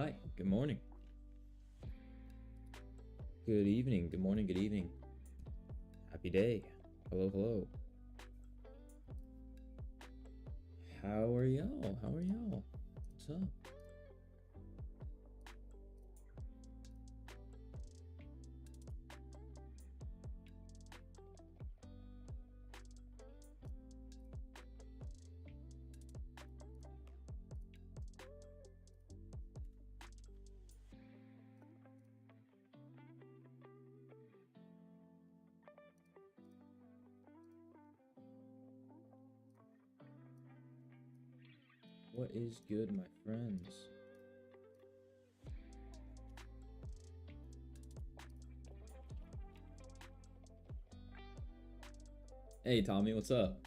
Hi, good morning. Good evening, good morning, good evening. Happy day. Hello, hello. How are y'all? How are y'all? What's up? What is good, my friends? Hey, Tommy, what's up?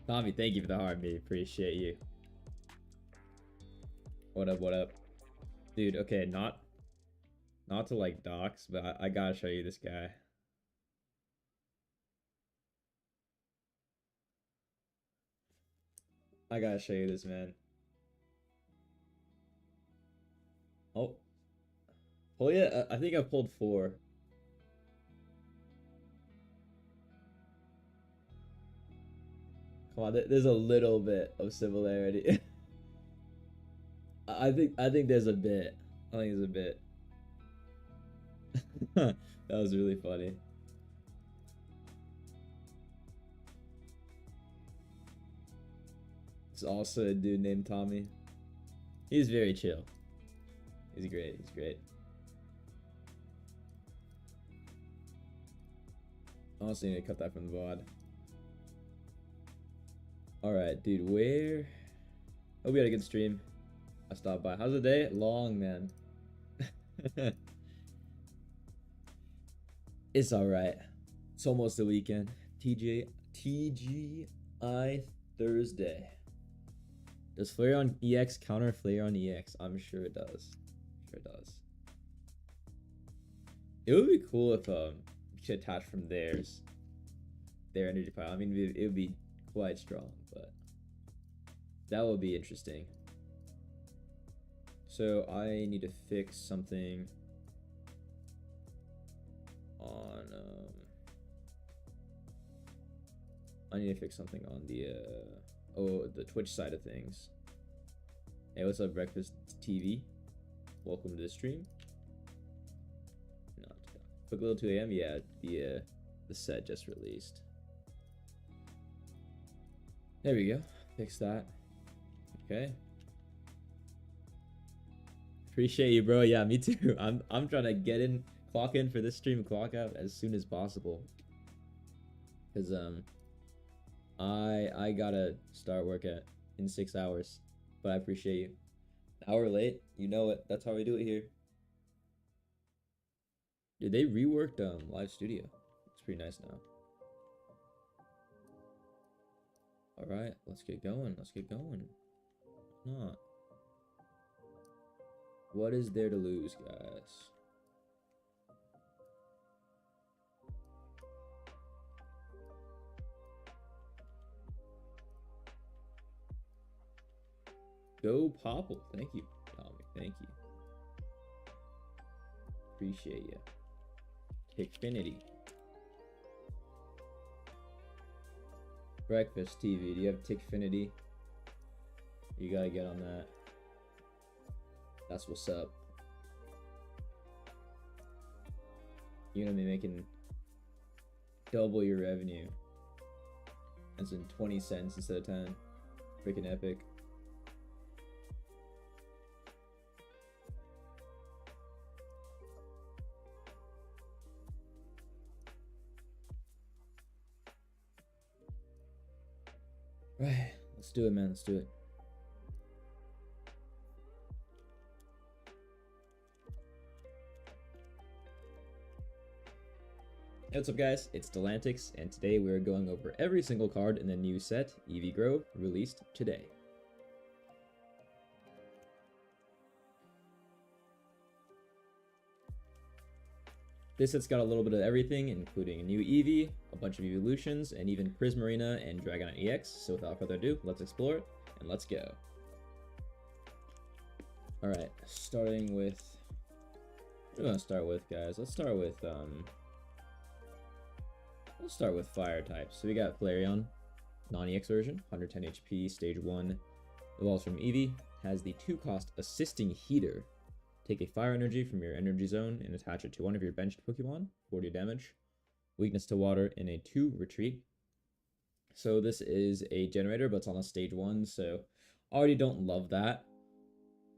Tommy, thank you for the heart, mate. Appreciate you. What up, what up? Dude, okay, not to like dox, but I gotta show you this guy. I gotta show you this, man. Oh. Oh yeah, I think I pulled 4. Come on, there's a little bit of similarity. I think there's a bit. I think there's a bit. That was really funny. It's also a dude named Tommy. He's very chill. He's great. He's great. Honestly, need to cut that from the VOD. Alright, dude, where? Hope we had a good stream. I stopped by. How's the day? Long, man. It's alright. It's almost the weekend. TGI Thursday. Does Flare on EX counter Flare on EX? I'm sure it does. Sure it does. It would be cool if you could attach from their energy pile. I mean, it would be quite strong, but that would be interesting. So I need to fix something on I need to fix something on the Twitch side of things. Hey, what's up, Breakfast TV? Welcome to the stream. Not quick little 2 a.m. Yeah, the set just released. There we go. Fix that. Okay. Appreciate you, bro. Yeah, me too. I'm trying to get in, clock in for this stream, clock out as soon as possible. Cause I gotta start work in 6 hours. But I appreciate you. An hour late, you know it. That's how we do it here. Dude, they reworked Live Studio. It's pretty nice now. Alright, let's get going. Let's get going. If not. What is there to lose, guys? Go Popple. Thank you, Tommy. Thank you. Appreciate you. Tickfinity. Breakfast TV. Do you have Tickfinity? You gotta get on that. That's what's up. You're gonna be making double your revenue. That's in 20 cents instead of 10. Freaking epic. Right, let's do it, man. Let's do it. Hey, what's up, guys? It's Delantix, and today we're going over every single card in the new set, EV Grove, released today. This set's got a little bit of everything, including a new Eevee, a bunch of evolutions, and even Prismarina and Dragonite EX. So without further ado, let's explore it, and let's go. All right, starting with. What do we want to start with, guys? Let's start with fire types. So we got Flareon, non-EX version, 110 HP, stage 1. Evolves from Eevee, has the 2-cost assisting heater. Take a fire energy from your energy zone and attach it to one of your benched Pokemon, 40 damage. Weakness to water in a 2 retreat. So this is a generator, but it's on a stage 1, so I already don't love that.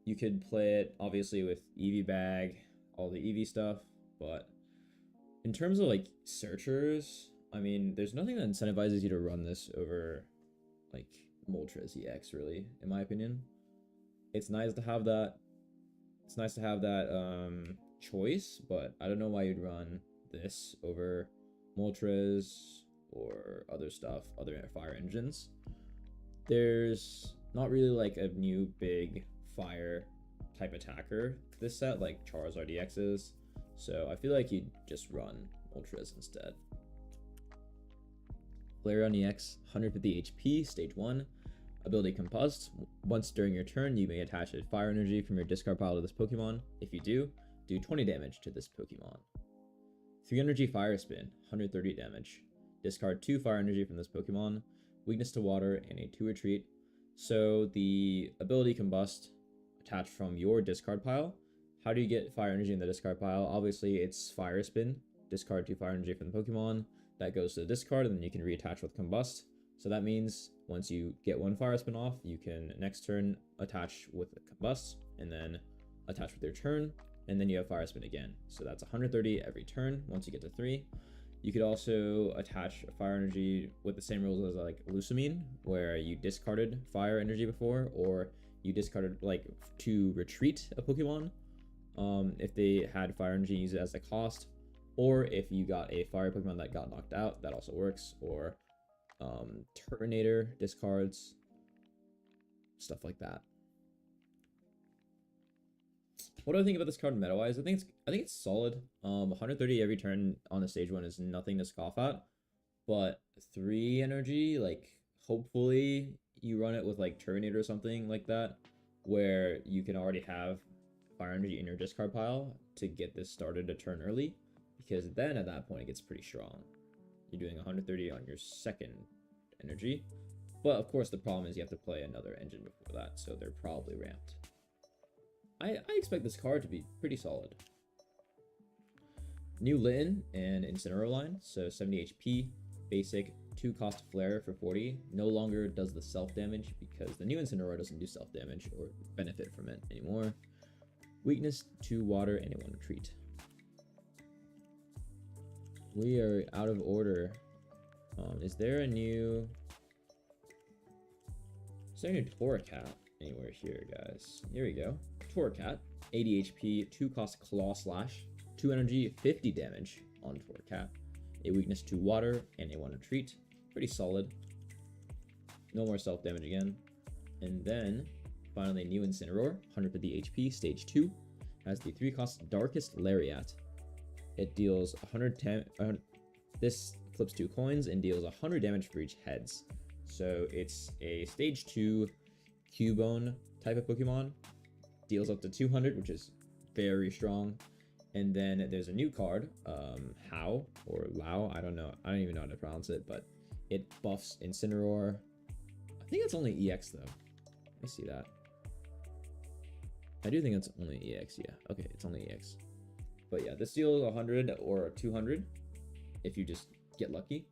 You could play it obviously with Eevee Bag, all the Eevee stuff, but in terms of like searchers, I mean, there's nothing that incentivizes you to run this over like Moltres EX, really, in my opinion. It's nice to have that. It's nice to have that choice, but I don't know why you'd run this over Moltres or other stuff, other fire engines. There's not really like a new big fire type attacker this set like Charizard EX is, so I feel like you'd just run Moltres instead. Flareon EX, 150 HP, stage 1. Ability Combust. Once during your turn, you may attach a fire energy from your discard pile to this Pokemon. If you do 20 damage to this Pokemon. 3 energy Fire Spin, 130 damage. Discard 2 fire energy from this Pokemon. Weakness to water and a 2 retreat. So the ability Combust attached from your discard pile. How do you get fire energy in the discard pile? Obviously, it's Fire Spin. Discard 2 fire energy from the Pokemon. That goes to the discard, and then you can reattach with Combust. So that means once you get 1 fire spin off, you can next turn attach with Combust, and then attach with your turn, and then you have fire spin again. So that's 130 every turn once you get to 3. You could also attach fire energy with the same rules as like Lusamine, where you discarded fire energy before, or you discarded like to retreat a Pokemon if they had fire energy, use it as a cost, or if you got a fire Pokemon that got knocked out, that also works, or Turtonator discards, stuff like that. What do I think about this card meta-wise? I think it's solid. 130 every turn on the stage 1 is nothing to scoff at, but 3 energy, like hopefully you run it with like Turtonator or something like that, where you can already have fire energy in your discard pile to get this started a turn early, because then at that point it gets pretty strong. You're doing 130 on your second energy. But of course the problem is you have to play another engine before that, so they're probably ramped. I expect this card to be pretty solid. New Litten and Incineroar line, so 70 HP, basic, 2-cost Flare for 40. No longer does the self-damage because the new Incineroar doesn't do self-damage or benefit from it anymore. Weakness to water and a 1 retreat. We are out of order. Is there a new Torracat anywhere here, guys? Here we go. Torracat, 80 HP, 2-cost Claw Slash, 2 energy, 50 damage on Torracat. A weakness to water and a 1 retreat. Pretty solid. No more self-damage again. And then, finally, new Incineroar, 150 HP, stage 2. Has the 3-cost Darkest Lariat. It deals 110. This flips 2 coins and deals 100 damage for each heads. So it's a stage 2 Cubone type of Pokemon. Deals up to 200, which is very strong. And then there's a new card, How or Lao. I don't know. I don't even know how to pronounce it, but it buffs Incineroar. I think it's only EX though. Let me see that. I do think it's only EX. Yeah. Okay, it's only EX. But yeah, this deals 100 or 200 if you just get lucky.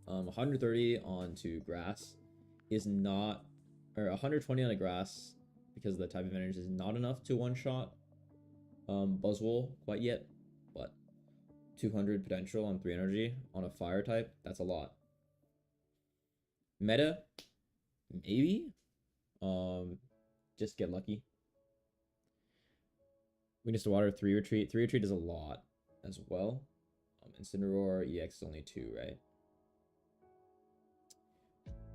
130 onto grass is not, or 120 on a grass because of the type of energy is not enough to one-shot Buzzwole quite yet, but 200 potential on 3 energy on a fire type, that's a lot. Meta, maybe. Just get lucky. Weakness to water, 3 retreat. 3 retreat is a lot as well. Incineroar EX is only 2, right?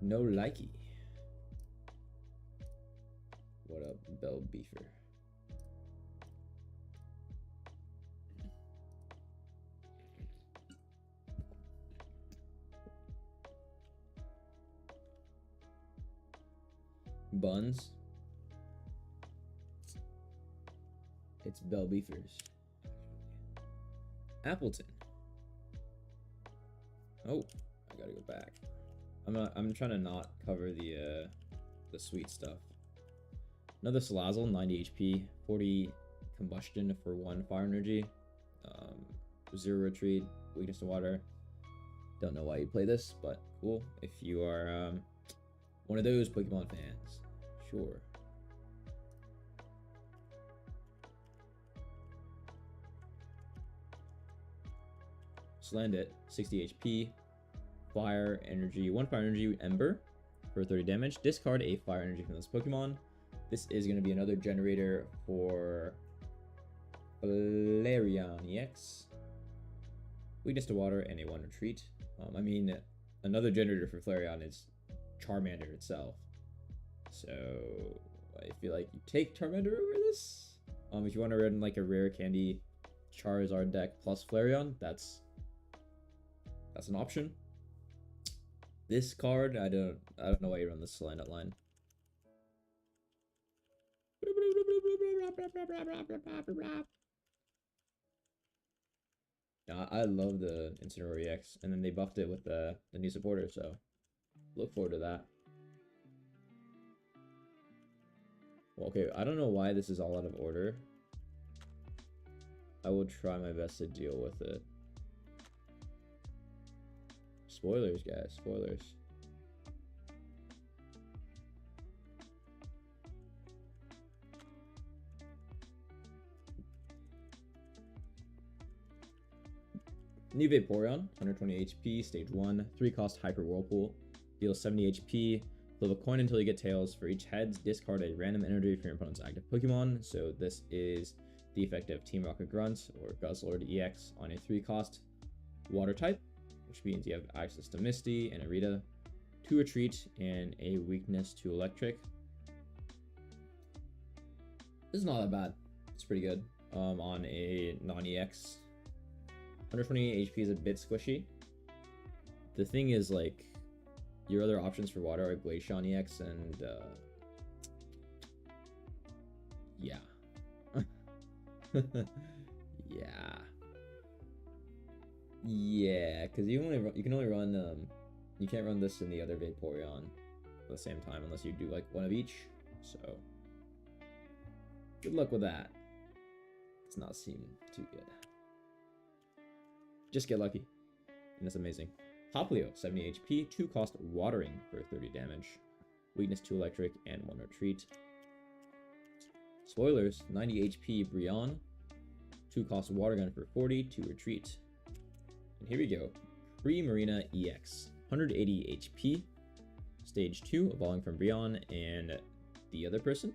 No likey. What up, Bell Beefer? Buns. Bell Beefers. Appleton. Oh, I gotta go back. I'm trying to not cover the sweet stuff. Another Salazzle, 90 HP, 40 combustion for 1 fire energy, 0 retreat, weakness to water. Don't know why you play this, but cool. If you are one of those Pokemon fans, sure. Slandit, 60 HP, fire energy, 1 fire energy, Ember for 30 damage. Discard a fire energy from this Pokemon. This is going to be another generator for Flareon EX. Weakness to water and a 1 retreat. I mean, another generator for Flareon is Charmander itself. So I feel like you take Charmander over this. If you want to run like a rare candy Charizard deck plus Flareon, that's an option. This card, I don't know why you run this Slandit line. I love the Incineroar EX, and then they buffed it with the new supporter, so look forward to that. Well, okay, I don't know why this is all out of order. I will try my best to deal with it. Spoilers, guys, spoilers. New Vaporeon, 120 HP, stage 1, 3-cost Hyper Whirlpool, deals 70 HP, flip a coin until you get tails. For each heads, discard a random energy from your opponent's active Pokemon. So this is the effect of Team Rocket Grunt or Guzzlord EX on a 3-cost water type, which means you have access to Misty and Arita, 2 retreat, and a weakness to electric. This is not that bad. It's pretty good on a non-EX. 120 HP is a bit squishy. The thing is, like, your other options for water are Glaceon EX and yeah. Yeah, because you can only run you can't run this in the other Vaporeon at the same time unless you do like one of each. So good luck with that. It's not seeming too good. Just get lucky, and it's amazing. Hoplio, 70 HP, 2-cost watering for 30 damage, weakness to electric, and 1 retreat. Spoilers, 90 HP Brionne, 2-cost water gun for 40, 2 retreat. And here we go, Pre-Marina EX, 180 HP, stage 2, evolving from Brionne and the other person.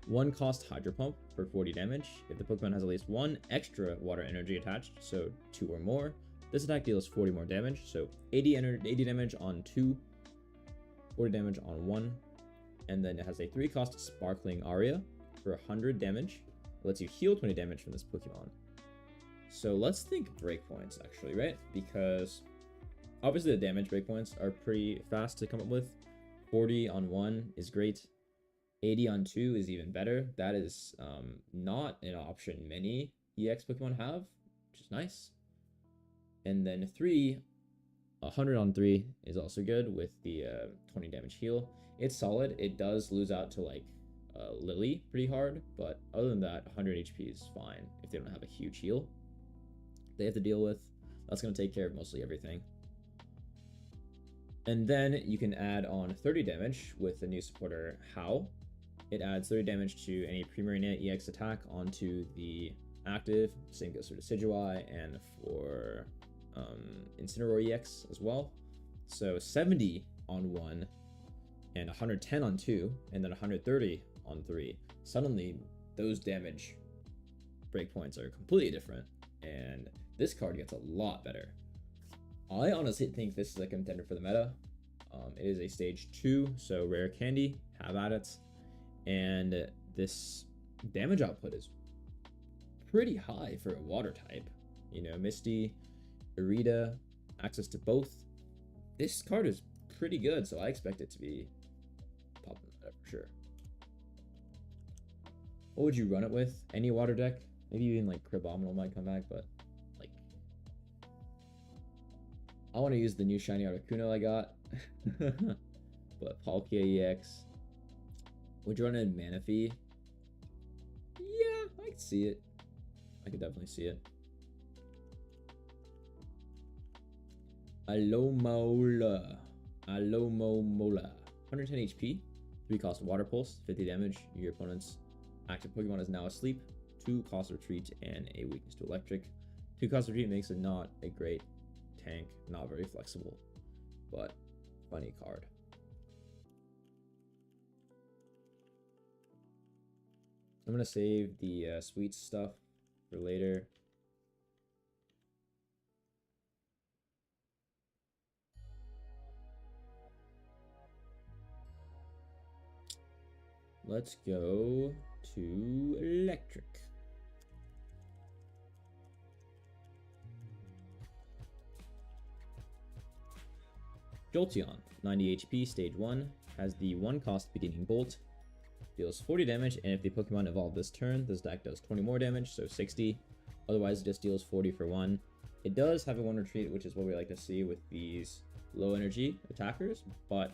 1-cost Hydro Pump for 40 damage. If the Pokemon has at least 1 extra water energy attached, so 2 or more, this attack deals 40 more damage. So 80 damage on 2, 40 damage on 1, and then it has a 3-cost Sparkling Aria for 100 damage. It lets you heal 20 damage from this Pokemon. So let's think breakpoints actually, right? Because obviously the damage breakpoints are pretty fast to come up with. 40 on 1 is great. 80 on 2 is even better. That is not an option many EX Pokemon have, which is nice. And then 100 on 3 is also good with the 20 damage heal. It's solid. It does lose out to like Lily pretty hard, but other than that, 100 HP is fine if they don't have a huge heal they have to deal with. That's going to take care of mostly everything. And then you can add on 30 damage with the new supporter How. It adds 30 damage to any Pre-Marina EX attack onto the active. Same goes for Decidueye and for Incineroar EX as well. So 70 on 1 and 110 on 2 and then 130 on 3. Suddenly those damage breakpoints are completely different and this card gets a lot better. I honestly think this is a contender for the meta. It is a stage 2, so rare candy, have at it. And this damage output is pretty high for a water type. You know, Misty, Arita, access to both. This card is pretty good, so I expect it to be top of the meta for sure. What would you run it with? Any water deck? Maybe even like Crabominal might come back, but like I want to use the new shiny Articuno I got. But Palkia EX. Would you run it in Manaphy? Yeah, I could see it. I could definitely see it. Alomomola. 110 HP. 3 cost Water Pulse, 50 damage. Your opponent's active Pokemon is now asleep. 2 cost Retreat and a weakness to Electric. 2 cost Retreat makes it not a great tank, not very flexible, but funny card. I'm gonna save the sweet stuff for later. Let's go to Electric. Jolteon, 90 HP, stage 1, has the 1 cost beginning bolt, deals 40 damage, and if the Pokemon evolve this turn, this deck does 20 more damage, so 60. Otherwise, it just deals 40 for 1. It does have a 1 retreat, which is what we like to see with these low energy attackers, but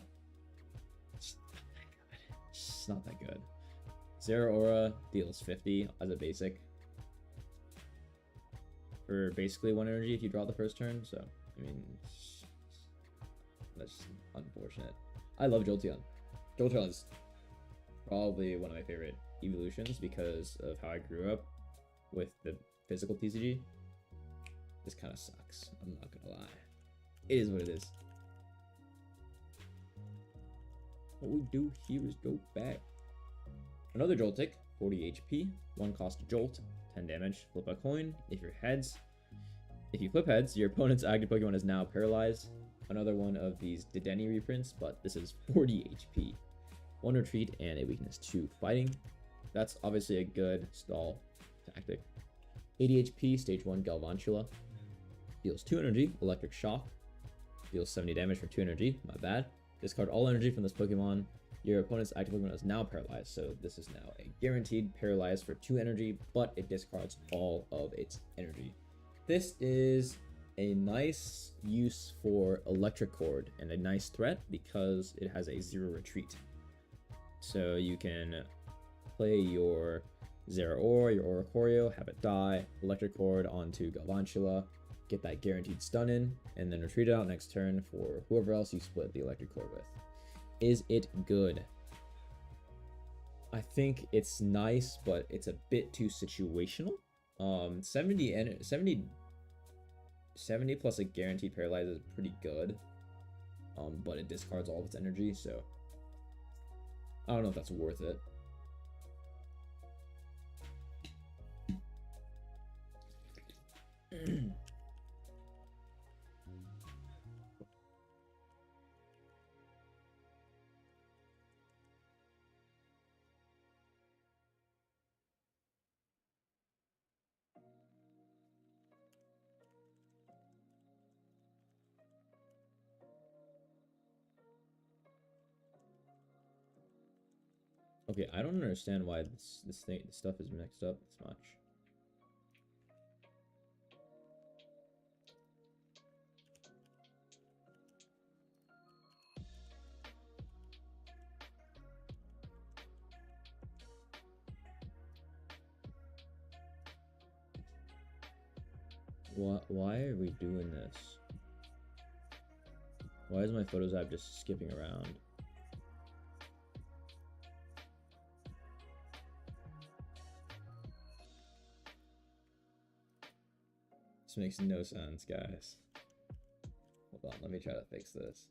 it's not that good. Zeraora deals 50 as a basic for basically 1 energy if you draw the first turn, so I mean that's unfortunate. I love Jolteon. Jolteon is probably one of my favorite evolutions because of how I grew up with the physical TCG. This kind of sucks, I'm not gonna lie. It is what it is. What we do here is go back. Another Joltik, 40 HP, 1 cost Jolt, 10 damage, flip a coin. If you flip heads, your opponent's active Pokemon is now paralyzed. Another one of these Dedenne reprints, but this is 40 HP. 1 retreat and a weakness to fighting. That's obviously a good stall tactic. 80 HP, stage 1 Galvantula. Deals 2 energy, electric shock. Deals 70 damage for 2 energy, my bad. Discard all energy from this Pokemon. Your opponent's active Pokemon is now paralyzed, so this is now a guaranteed paralyzed for 2 energy, but it discards all of its energy. This is a nice use for Electric Cord and a nice threat because it has a 0 retreat. So you can play your Zeraora, your Oricorio, have it die, Electric Cord onto Galvantula, get that guaranteed stun in, and then retreat it out next turn for whoever else you split the Electric Cord with. Is it good? I think it's nice, but it's a bit too situational. 70 plus a guaranteed paralyze is pretty good. But it discards all of its energy, so I don't know if that's worth it. Okay, I don't understand why this stuff is mixed up this much. Why are we doing this? Why is my Photos app just skipping around? This makes no sense, guys. Hold on, let me try to fix this.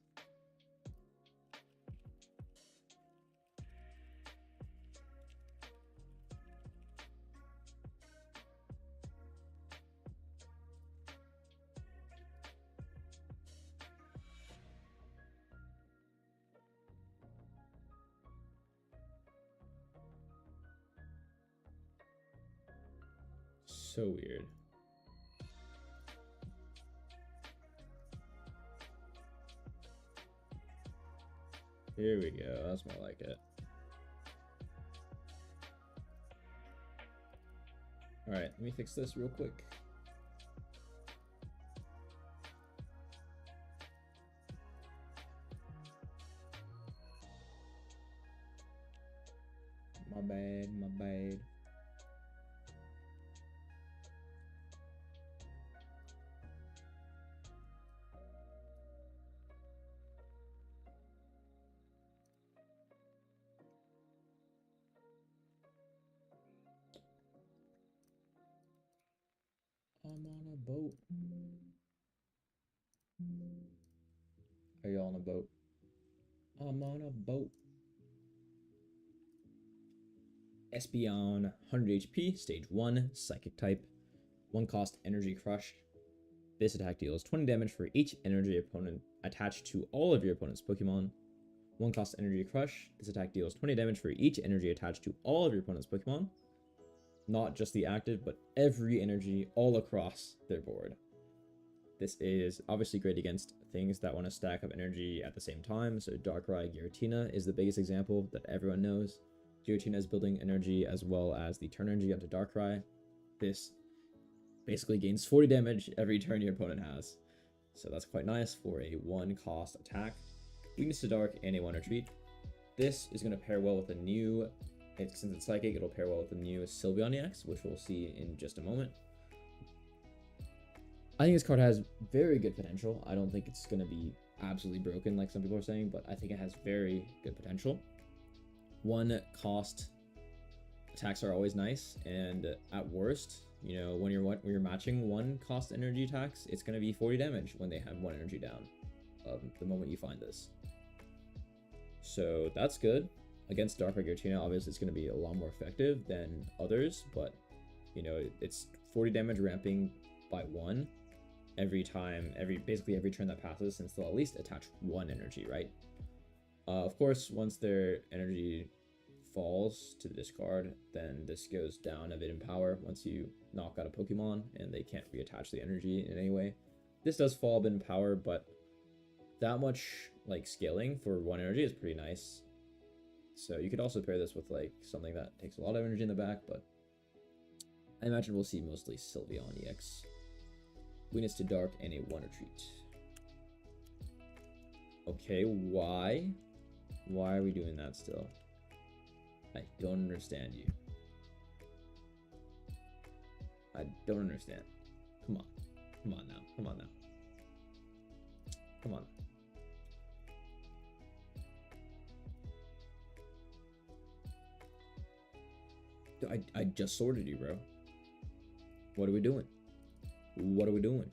So weird. Here we go. That's more like it. Alright, let me fix this real quick. My bad, my bad. I'm on a boat. Are you on a boat? I'm on a boat. Espeon, 100 HP, stage 1, psychic type. 1 cost energy crush. This attack deals 20 damage for each energy opponent attached to all of your opponent's Pokemon. 1 cost energy crush. This attack deals 20 damage for each energy attached to all of your opponent's Pokemon. Not just the active, but every energy all across their board. This is obviously great against things that want to stack up energy at the same time. So Darkrai Giratina is the biggest example that everyone knows. Giratina is building energy as well as the turn energy onto Darkrai. This basically gains 40 damage every turn your opponent has. So that's quite nice for a 1 cost attack. Weakness to Dark and a 1 retreat. This is going to pair well with a new, since it's psychic, it'll pair well with the new Sylveon EX, which we'll see in just a moment. I think this card has very good potential. I don't think it's going to be absolutely broken like some people are saying, but I think it has very good potential. 1 cost attacks are always nice, and at worst, you know, when you're matching 1 cost energy attacks, it's going to be 40 damage when they have 1 energy down the moment you find this. So that's good. Against Darkrai Giratina, obviously it's going to be a lot more effective than others, but you know, it's 40 damage ramping by 1 basically every turn that passes, since they'll at least attach 1 energy, right? Of course, once their energy falls to the discard, then this goes down a bit in power once you knock out a Pokemon and they can't reattach the energy in any way. This does fall a bit in power, but that much like scaling for 1 energy is pretty nice. So you could also pair this with like something that takes a lot of energy in the back, but I imagine we'll see mostly Sylveon EX. Weakness to Dark and a 1 retreat. Okay, why? Why are we doing that still? I don't understand you. I don't understand. Come on. Come on now. Come on now. Come on. I just sorted you, bro. What are we doing? What are we doing?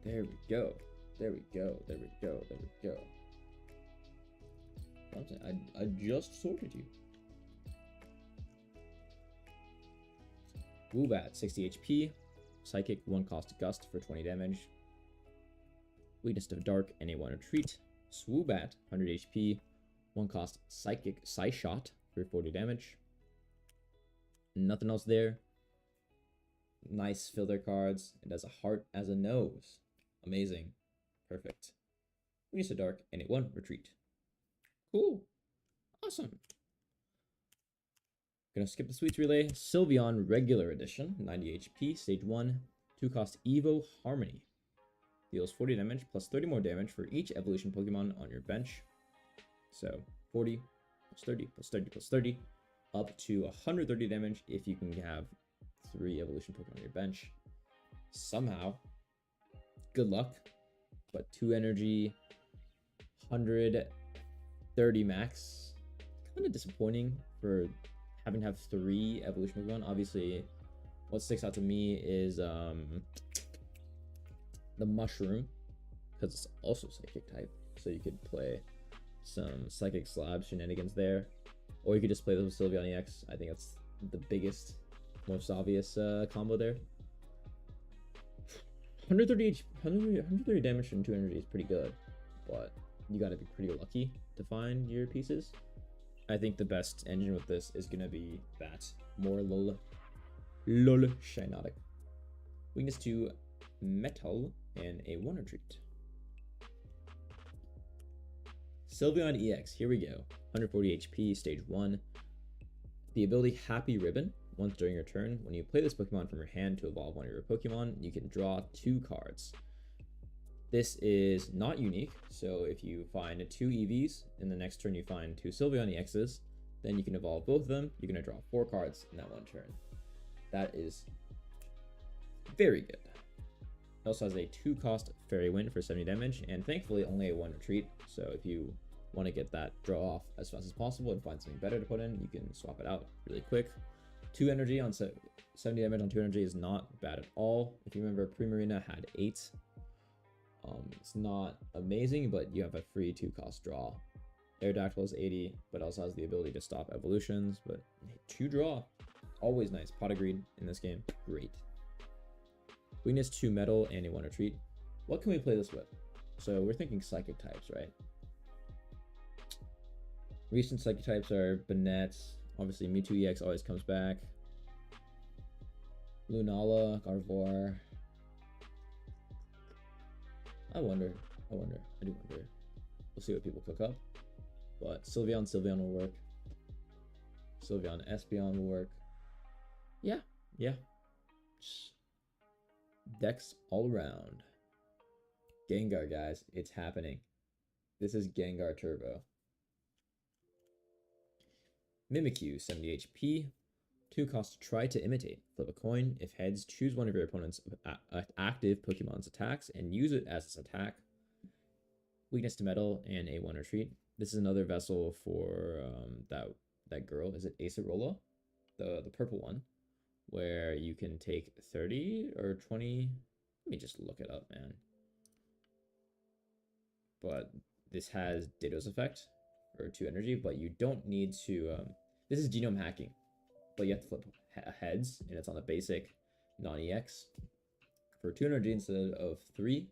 There we go. There we go. There we go. There we go. I just sorted you. Woobat, 60 HP. Psychic, 1 cost Gust for 20 damage. Weakness to Dark and a 1 retreat. Swoobat, 100 HP. 1 cost Psychic Psyshot for 40 damage. Nothing else there. Nice filler cards. It has a heart as a nose. Amazing. Perfect. Weakness to Dark and a 1 retreat. Cool. Awesome. Gonna skip the Sweets Relay. Sylveon Regular Edition, 90 HP, Stage 1, 2 cost Evo Harmony. Deals 40 damage plus 30 more damage for each evolution Pokemon on your bench. So 40 plus 30 plus 30 plus 30, up to 130 damage if you can have 3 evolution Pokemon on your bench. Somehow, good luck, but 2 energy, 130 max. Kind of disappointing for having to have 3 evolution Pokemon. Obviously, what sticks out to me is the Mushroom, because it's also Psychic type, so you could play some Psychic Slab shenanigans there, or you could just play this with Sylveon EX. I think that's the biggest, most obvious combo there. 130 damage from 2 energy is pretty good, but you gotta be pretty lucky to find your pieces. I think the best engine with this is gonna be that more lol Shinotic. Weakness to Metal and a 1 retreat. Sylveon EX, here we go. 140 HP, Stage 1. The ability Happy Ribbon. Once during your turn, when you play this Pokemon from your hand to evolve one of your Pokemon, you can draw 2 cards. This is not unique, so if you find 2 EVs, in the next turn you find 2 Sylveon EXs, then you can evolve both of them. You're going to draw 4 cards in that one turn. That is very good. It also has a 2-cost Fairy Wind for 70 damage, and thankfully only a 1 retreat, so if you want to get that draw off as fast as possible and find something better to put in, you can swap it out really quick. 2 energy on 70 damage on 2 energy is not bad at all. If you remember, Primarina had 8. It's not amazing, but you have a free 2-cost draw. Aerodactyl is 80, but also has the ability to stop evolutions, but 2 draw, always nice. Pot of Greed in this game, great. Weakness 2 Metal and a 1 retreat. What can we play this with? So we're thinking Psychic types, right? Recent Psychic types are Banette, obviously Mewtwo EX always comes back. Lunala, Gardevoir. I do wonder. We'll see what people cook up. But Sylveon will work. Sylveon Espeon will work. Yeah. Just decks all around. Gengar, guys, it's happening. This is Gengar Turbo. Mimikyu, 70 HP. 2 cost to try to imitate. Flip a coin. If heads, choose one of your opponent's active Pokemon's attacks and use it as its attack. Weakness to Metal and a 1 retreat. This is another vessel for that girl. Is it Acerola? The purple one, where you can take 30 or 20. Let me just look it up, man. But this has Ditto's effect or 2 energy, but you don't need to. This is genome hacking. But you have to flip heads, and it's on the basic non-EX for 2 energy instead of 3.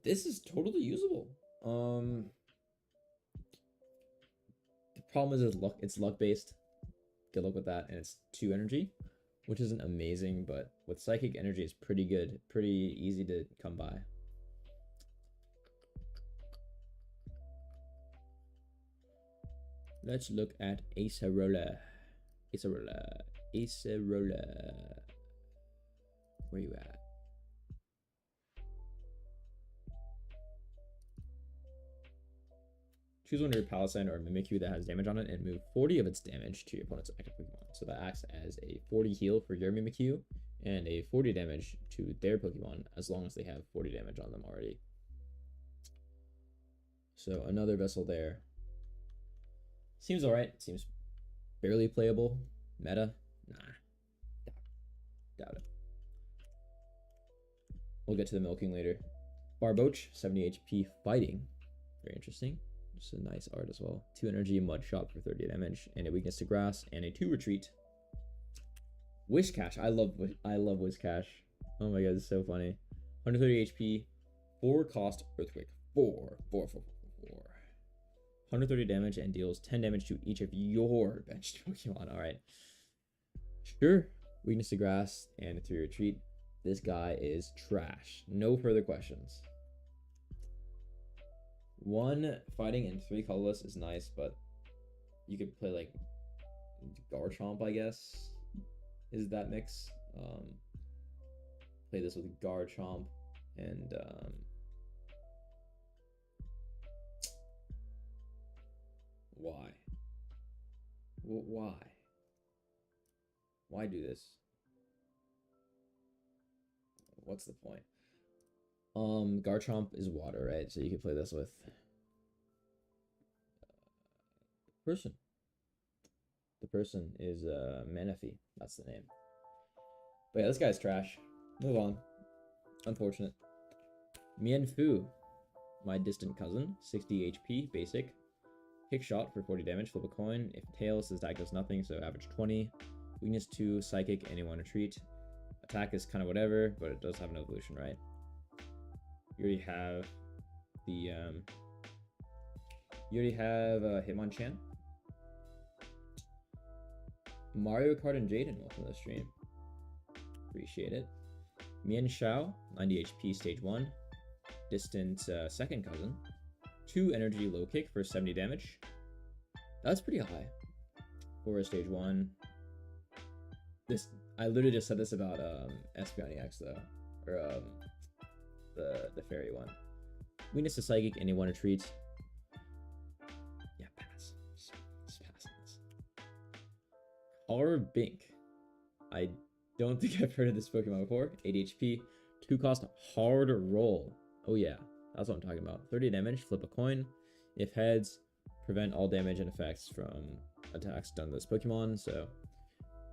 This is totally usable. The problem is it's luck based. Good luck with that, and it's 2 energy, which isn't amazing, but with Psychic energy it's pretty good, pretty easy to come by. Let's look at Acerola. Where you at? Choose one of your Palisand or Mimikyu that has damage on it and move 40 of its damage to your opponent's active Pokemon. So that acts as a 40 heal for your Mimikyu and a 40 damage to their Pokemon as long as they have 40 damage on them already. So another vessel there. Seems alright. Seems barely playable. Meta? Nah. Doubt it. We'll get to the milking later. Barboach, 70 HP fighting. Very interesting. Just a nice art as well. 2 energy, Mud Shot for 30 damage, and a weakness to grass, and a 2 retreat. Whiscash. I love Whiscash. Oh my god, it's so funny. 130 HP, 4 cost Earthquake. 4. 130 damage and deals 10 damage to each of your benched Pokemon. Alright. Sure. Weakness to grass and a 3 retreat. This guy is trash. No further questions. 1 fighting and 3 colorless is nice, but you could play like Garchomp, I guess, is that mix. Play this with Garchomp and why? Why? Why do this? What's the point? Garchomp is water, right? So you can play this with person. The person is Manaphy. That's the name. But yeah, this guy's trash. Move on. Unfortunate. Mienfoo, my distant cousin, 60 HP, basic. Kick shot for 40 damage, flip a coin. If tails, his attack does nothing, so average 20. Weakness 2, psychic, and 1 retreat. Attack is kind of whatever, but it does have an evolution, right? You already have the Hitmonchan. Mario Kart and Jaden, welcome to the stream. Appreciate it. Mienshao, 90 HP, stage 1. Distant second cousin. 2 energy low kick for 70 damage. That's pretty high. for a stage 1. This, I literally just said this about Espeon EX though, or the fairy one. Weakness to Psychic, and you want to treat. Yeah, pass. Just pass on this. Carbink. I don't think I've heard of this Pokemon before. 80 HP, 2 cost, hard roll. Oh yeah, that's what I'm talking about. 30 damage, flip a coin. If heads, prevent all damage and effects from attacks done to this Pokemon. So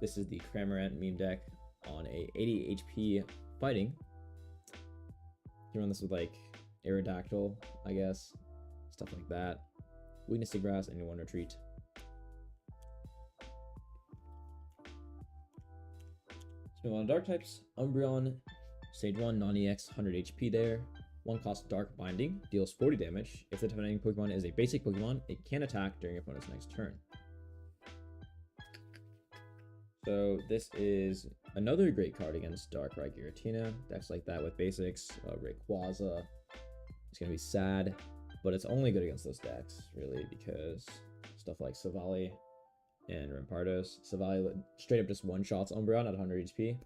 this is the Cramorant meme deck on a 80 HP fighting. You run this with like Aerodactyl, I guess, stuff like that. Weakness to grass, and you want to retreat. Let's move on to dark types. Umbreon, stage 1, non-EX, 100 HP there. 1 cost Dark Binding, deals 40 damage. If the defending Pokemon is a basic Pokemon, it can attack during your opponent's next turn. So this is another great card against Darkrai Giratina. Decks like that with basics, Rayquaza. It's going to be sad, but it's only good against those decks, really, because stuff like Savali and Rampardos. Savali straight up just one-shots Umbreon at 100 HP.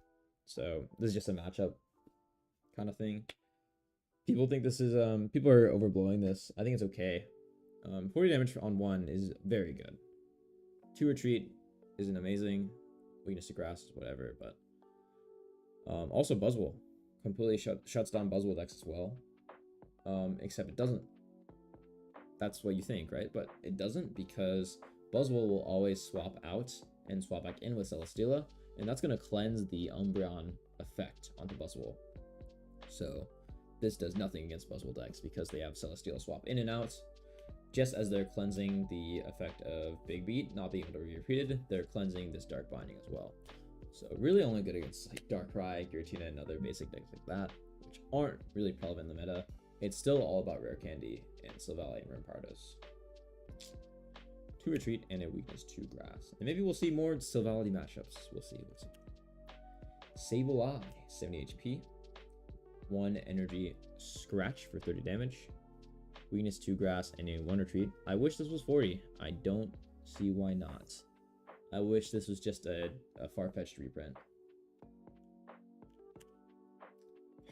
So this is just a matchup kind of thing. People think this is, people are overblowing this. I think it's okay. 40 damage on 1 is very good. 2 retreat isn't amazing. Weakness to grass, whatever, but also Buzzwole completely shuts down Buzzwole decks as well. Except it doesn't. That's what you think, right? But it doesn't, because Buzzwole will always swap out and swap back in with Celesteela, and that's going to cleanse the Umbreon effect onto Buzzwole. So this does nothing against Buzzwole decks because they have Celesteela swap in and out. Just as they're cleansing the effect of Big Beat not being able to be repeated, they're cleansing this Dark Binding as well. So really only good against like Darkrai, Giratina, and other basic decks like that, which aren't really prevalent in the meta. It's still all about Rare Candy and Silvally and Rampardos. 2 retreat and a weakness to grass. And maybe we'll see more Silvally matchups. We'll see. Sableye, 70 HP. 1 energy scratch for 30 damage. Weakness to grass and a 1 retreat. I wish this was 40. I don't see why not. I wish this was just a far-fetched reprint.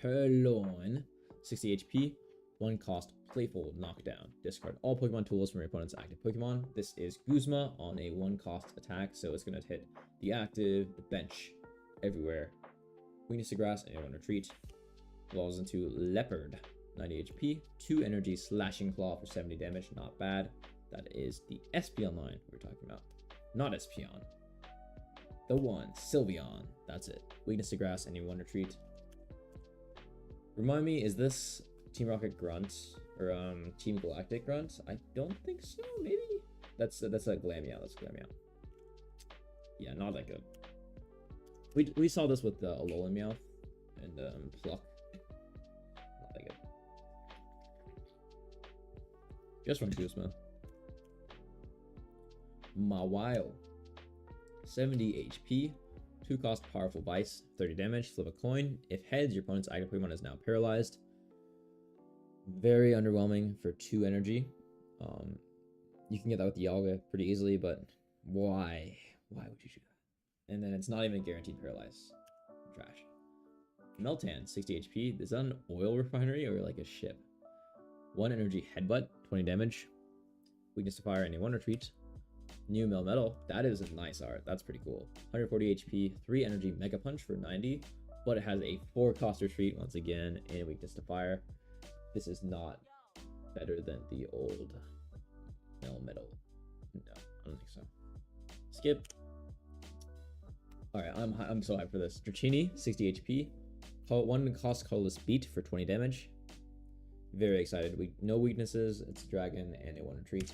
Purloin, 60 HP, 1 cost, Playful Knockdown. Discard all Pokemon tools from your opponent's active Pokemon. This is Guzma on a 1 cost attack, so it's going to hit the active, the bench, everywhere. Weakness to grass and a 1 retreat. Evolves into Leopard, 90 HP, 2 energy slashing claw for 70 damage, not bad. That is the Espeon line we're talking about, not Espeon. The one, Sylveon, that's it. Weakness to grass, any 1 retreat. Remind me, is this Team Rocket Grunt or Team Galactic Grunt? I don't think so. Maybe that's a Glameow. That's Glameow. Yeah, not that good. We saw this with the Alolan Meowth and Pluck. Not that good. Just from Guzma. Mawile, 70 HP, 2 cost Powerful Vice, 30 damage, flip a coin. If heads, your opponent's active Pokemon is now paralyzed. Very underwhelming for 2 energy. You can get that with Dialga pretty easily, but why? Why would you do that? And then it's not even guaranteed paralyzed. Trash. Meltan, 60 HP. Is that an oil refinery or like a ship? 1 energy Headbutt, 20 damage. Weakness to fire, and a 1 retreat. New Melmetal, that is a nice art. That's pretty cool. 140 HP, 3 energy Mega Punch for 90, but it has a 4 cost retreat once again, and weakness to fire. This is not better than the old Melmetal. No, I don't think so. Skip. Alright, I'm so hyped for this. Dratini, 60 HP. 1 cost Colorless Beat for 20 damage. Very excited. No weaknesses. It's Dragon and a 1 retreat.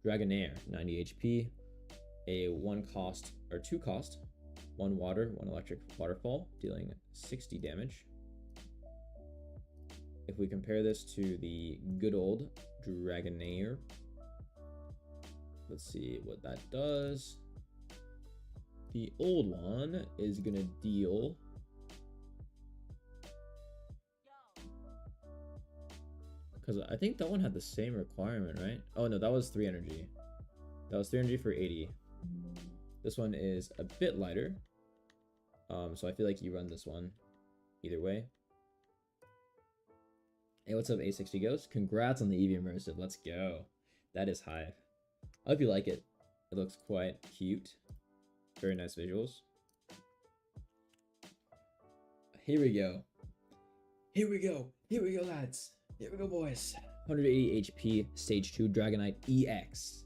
Dragonair, 90 HP. A 1 cost, or 2 cost. 1 water, 1 electric waterfall, dealing 60 damage. If we compare this to the good old Dragonair, let's see what that does. The old one is gonna deal because I think that one had the same requirement, right? Oh no, that was 3 energy. That was 3 energy for 80. This one is a bit lighter. So I feel like you run this one either way. Hey, what's up, A60 Ghost? Congrats on the EV Immersive. Let's go. That is high. I hope you like it. It looks quite cute. Very nice visuals. Here we go. Here we go. Here we go, lads. Here we go, boys. 180 HP, Stage 2 Dragonite EX.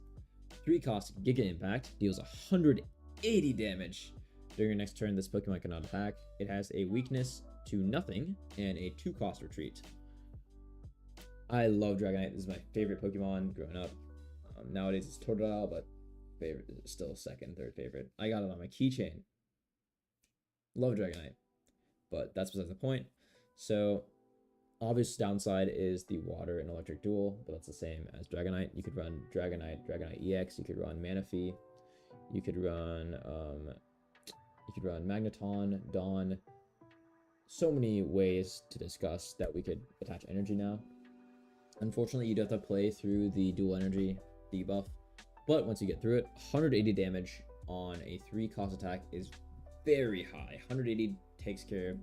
3 cost Giga Impact, deals 180 damage. During your next turn, this Pokemon cannot attack. It has a weakness to nothing and a 2 cost retreat. I love Dragonite. This is my favorite Pokemon growing up. Nowadays it's Totodile, but favorite is still second, third favorite. I got it on my keychain. Love Dragonite, but that's besides the point. So, obvious downside is the water and electric duel, but that's the same as Dragonite. You could run Dragonite, Dragonite EX. You could run Manaphy. You could run Magneton, Dawn. So many ways to discuss that we could attach energy now. Unfortunately, you do have to play through the dual energy debuff, but once you get through it, 180 damage on a 3 cost attack is very high. 180 takes care of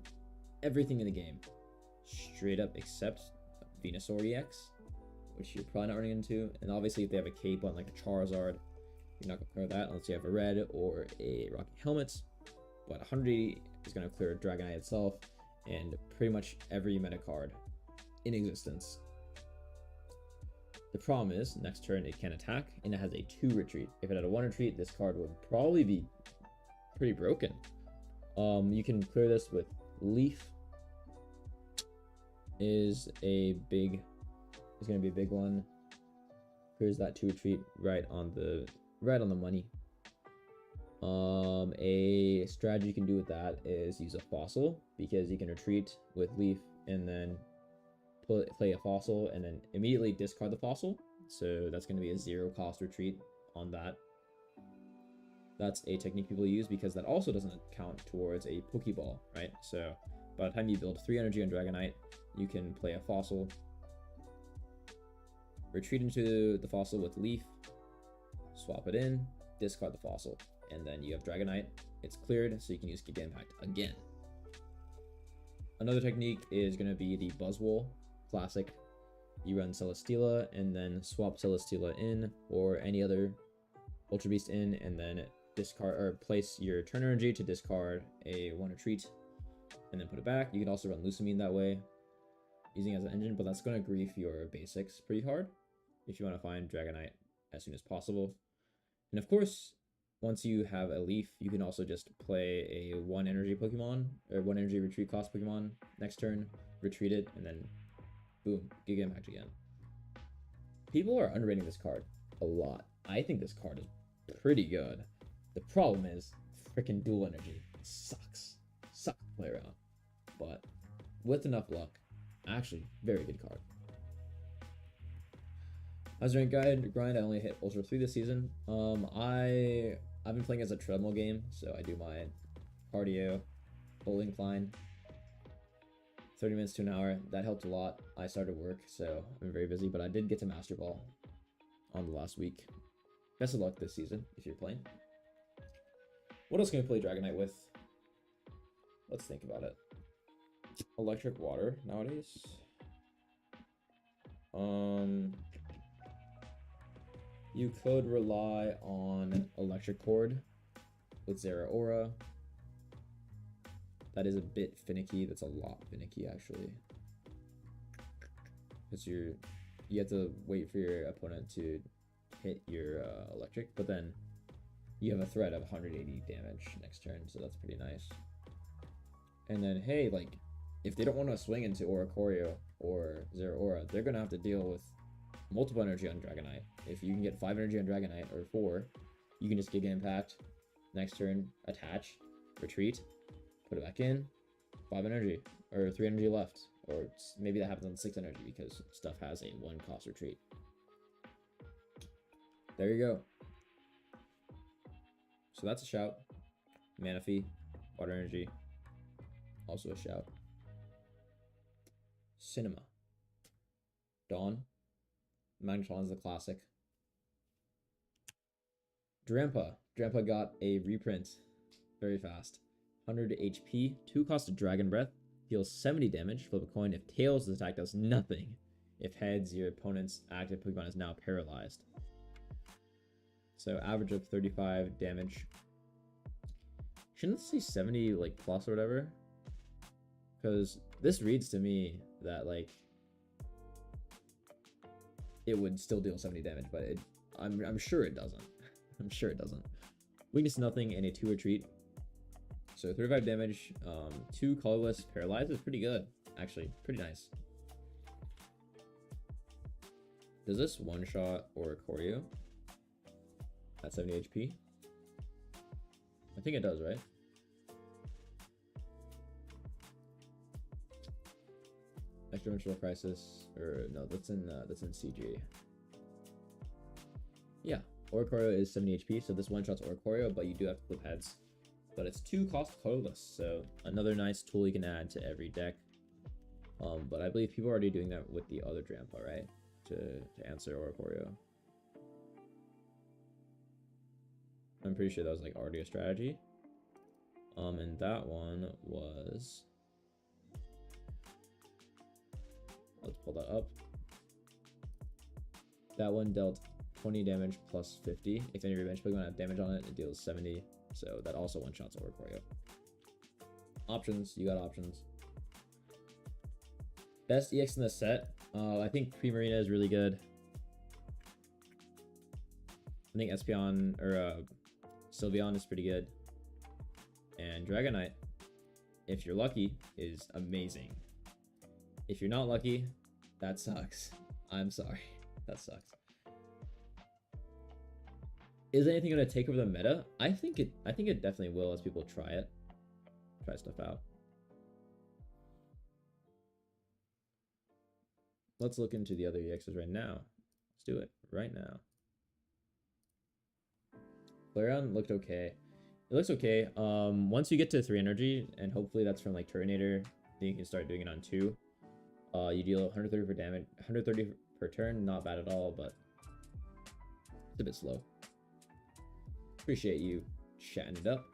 everything in the game, straight up, except Venusaur EX, which you're probably not running into. And obviously, if they have a cape on like a Charizard, you're not gonna clear that unless you have a red or a Rocky Helmet. But 180 is gonna clear Dragonite itself and pretty much every meta card in existence. The problem is, next turn it can attack, and it has a 2 retreat. If it had a 1 retreat, this card would probably be pretty broken. You can clear this with Leaf. Is gonna be a big one. Clears that 2 retreat right on the money. A strategy you can do with that is use a fossil, because you can retreat with Leaf and then play a fossil and then immediately discard the fossil. So that's going to be a 0 cost retreat on that. That's a technique people use because that also doesn't count towards a Pokeball, right? So by the time you build 3 energy on Dragonite, you can play a fossil, retreat into the fossil with Leaf, swap it in, discard the fossil, and then you have Dragonite. It's cleared, so you can use Giga Impact again. Another technique is going to be the Buzzwole Classic. You run Celesteela and then swap Celesteela in or any other Ultra Beast in, and then discard or place your turn energy to discard a 1 retreat and then put it back. You can also run Lusamine that way, using it as an engine, but that's going to grief your basics pretty hard if you want to find Dragonite as soon as possible. And of course, once you have a Leaf, you can also just play a 1 energy Pokemon or 1 energy retreat cost Pokemon next turn, retreat it, and then boom, Giga Impact again. People are underrating this card a lot. I think this card is pretty good. The problem is freaking dual energy. It sucks. Sucks to play around. But with enough luck, actually, very good card. As a ranked grind, I only hit Ultra 3 this season. I've been playing as a treadmill game, so I do my cardio, full incline, 30 minutes to an hour. That helped a lot. I started work, so I'm very busy, but I did get to Master Ball on the last week. Best of luck this season if you're playing. What else can we play Dragonite with? Let's think about it. Electric Water nowadays. You could rely on Electric Cord with Zeraora. That is a bit finicky. That's a lot finicky, actually. Because you have to wait for your opponent to hit your electric, but then you have a threat of 180 damage next turn, so that's pretty nice. And then, hey, like, if they don't want to swing into Oricorio or Zeraora, they're going to have to deal with multiple energy on Dragonite. If you can get 5 energy on Dragonite, or 4, you can just Giga Impact, next turn, attach, retreat, put it back in, 5 energy, or 3 energy left. Or maybe that happens on 6 energy because stuff has a 1 cost retreat. There you go. So that's a shout. Manaphy, Water Energy, also a shout. Cinema. Dawn. Magneton is the classic. Drampa got a reprint very fast. 100 HP, 2 cost of Dragon Breath, deals 70 damage, flip a coin. If tails, the attack does nothing. If heads, your opponent's active Pokemon is now paralyzed. So average of 35 damage. Shouldn't say 70 like plus or whatever? Because this reads to me that like it would still deal 70 damage, but I'm sure it doesn't. I'm sure it doesn't. Weakness nothing and a 2 retreat. So 35 damage, 2 colorless paralyzed is pretty good. Actually, pretty nice. Does this one shot or Choreo at 70 HP? I think it does, right? Extra-dimensional crisis, or no, that's in CG. Yeah, Oricorio is 70 HP, so this one shots Oricorio, but you do have to flip heads. But it's 2 cost colorless, so another nice tool you can add to every deck. But I believe people are already doing that with the other Drampa, right? To answer Oricorio. I'm pretty sure that was like already a strategy. And that one was, let's pull that up. That one dealt 20 damage plus 50. If any revenge Pokemon have damage on it, it deals 70. So that also one shots Oricorio. Options, you got options. Best EX in the set. I think Primarina is really good. I think Espeon or Sylveon is pretty good. And Dragonite, if you're lucky, is amazing. If you're not lucky, that sucks. I'm sorry. That sucks. Is anything going to take over the meta? I think it definitely will as people try it. Try stuff out. Let's look into the other EXs right now. Let's do it right now. Flareon looked okay. It looks okay. Once you get to 3 energy, and hopefully that's from like Turtonator, then you can start doing it on 2. You deal 130 for damage, 130 per turn. Not bad at all, but it's a bit slow. Appreciate you chatting it up.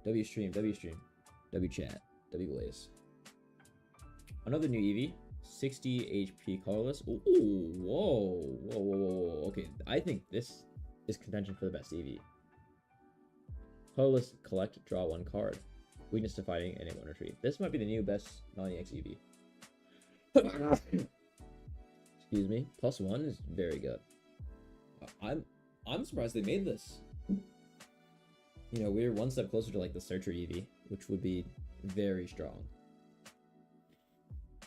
W stream, W chat, W blaze. Another new Eevee, 60 HP colorless. Ooh, whoa. Okay, I think this is contention for the best Eevee. Colorless, collect, draw 1 card. Weakness to fighting and a 1 retreat. This might be the new best non-EX Eevee. Excuse me. +1 is very good. I'm surprised they made this. You know, we're one step closer to like the Searcher Eevee, which would be very strong.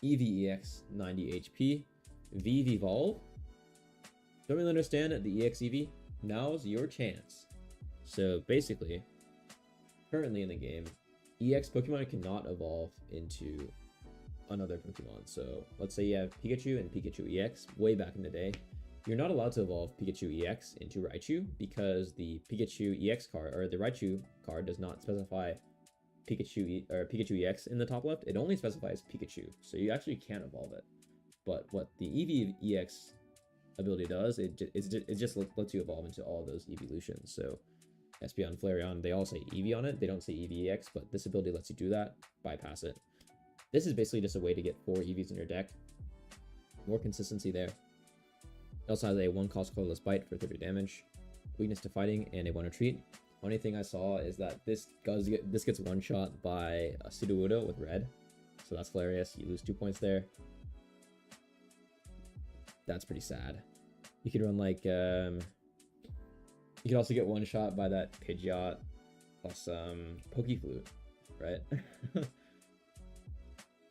Eevee EX, 90 HP. VV Evolve. Don't really understand the EX Eevee. Now's your chance. So basically, currently in the game, EX Pokemon cannot evolve into another Pokemon. So let's say you have Pikachu and Pikachu EX way back in the day. You're not allowed to evolve Pikachu EX into Raichu because the Pikachu EX card, or the Raichu card, does not specify Pikachu EX in the top left. It only specifies Pikachu, so you actually can't evolve it. But what the Eevee EX ability does, it just lets you evolve into all those evolutions. So Espeon, Flareon, they all say Eevee on it. They don't say Eevee EX, but this ability lets you do that. Bypass it. This is basically just a way to get 4 Eevees in your deck. More consistency there. It also has a 1 cost colorless bite for 30 damage, weakness to fighting, and a 1 retreat. Only thing I saw is that this gets one shot by a Sudowoodo with red, so that's hilarious. You lose 2 points there. That's pretty sad. You could run like you could also get one shot by that Pidgeot plus Pokeflute, right? If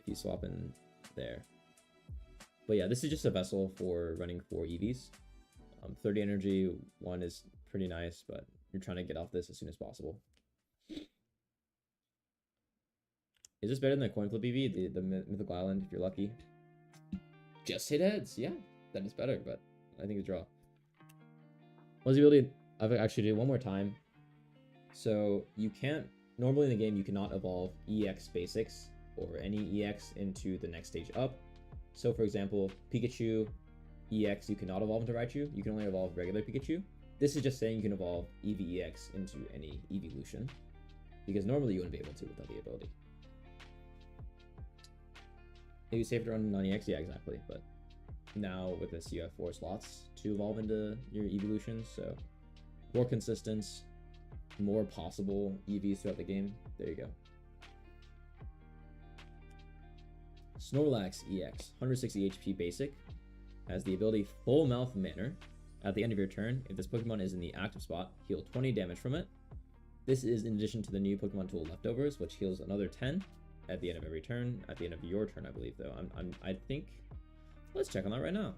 you swap in there. But yeah, this is just a vessel for running 4 EVs. 30 energy, 1 is pretty nice, but you're trying to get off this as soon as possible. Is this better than the coin flip EV, the Mythical Island, if you're lucky? Just hit heads, yeah, that is better, but I think it's draw. What's the ability? I've actually did one more time. So you can't, normally in the game, you cannot evolve EX basics or any EX into the next stage up. So for example, Pikachu EX, you cannot evolve into Raichu. You can only evolve regular Pikachu. This is just saying you can evolve EVEX into any evolution, because normally you wouldn't be able to without the ability. Maybe safe to run 90x, yeah, exactly. But now with this, you have 4 slots to evolve into your evolutions, so more consistent, more possible EVs throughout the game. There you go. Snorlax EX, 160 HP basic, has the ability Full Mouth Manner. At the end of your turn, if this Pokemon is in the active spot, heal 20 damage from it. This is in addition to the new Pokemon tool Leftovers, which heals another 10 at the end of every turn. At the end of your turn, I believe, though. I think. Let's check on that right now.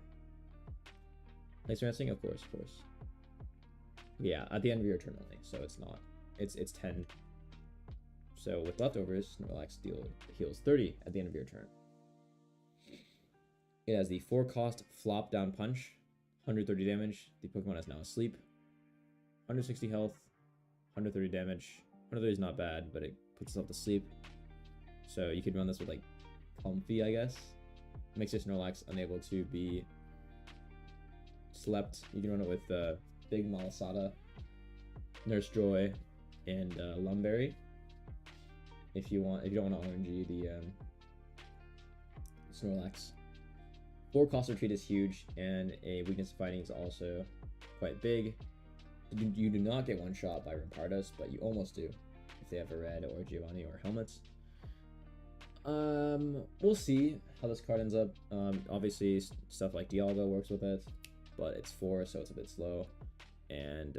Nice Rancing, of course. Yeah, at the end of your turn only, so it's not. It's 10. So with Leftovers, Snorlax heals 30 at the end of your turn. It has the 4-cost Flop Down Punch, 130 damage. The Pokemon is now asleep. 160 health, 130 damage. 130 is not bad, but it puts itself to sleep. So you could run this with like Comfy, I guess. Makes your Snorlax unable to be slept. You can run it with Big Malasada, Nurse Joy, and Lumberry. If you don't want to RNG the Snorlax. 4-cost retreat is huge, and a weakness to fighting is also quite big. You do not get one shot by Rampardos, but you almost do if they have a red or Giovanni or helmets. We'll see how this card ends up. Obviously stuff like Dialga works with it, but it's 4, so it's a bit slow, and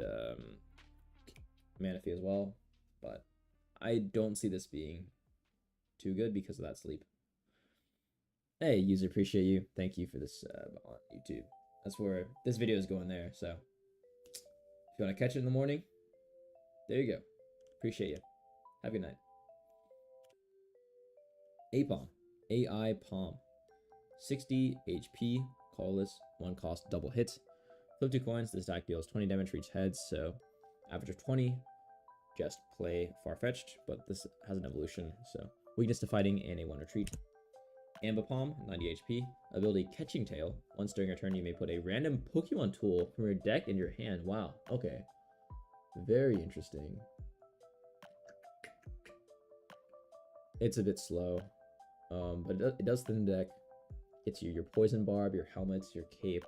Manaphy as well. But I don't see this being too good because of that sleep. Hey, user, appreciate you. Thank you for this on YouTube. That's where this video is going there. So if you want to catch it in the morning, there you go. Appreciate you. Have a good night. Apom. AI Palm. 60 HP, colorless, 1-cost, double hit. Flip 2 coins. This deck deals 20 damage for each head, so average of 20. Just play Farfetch'd, but this has an evolution, so weakness to fighting and a 1 retreat. Ambipom, 90 HP. Ability Catching Tail. Once during your turn, you may put a random Pokemon tool from your deck in your hand. Wow, okay. Very interesting. It's a bit slow, but it does thin the deck. It's your Poison Barb, your helmets, your cape,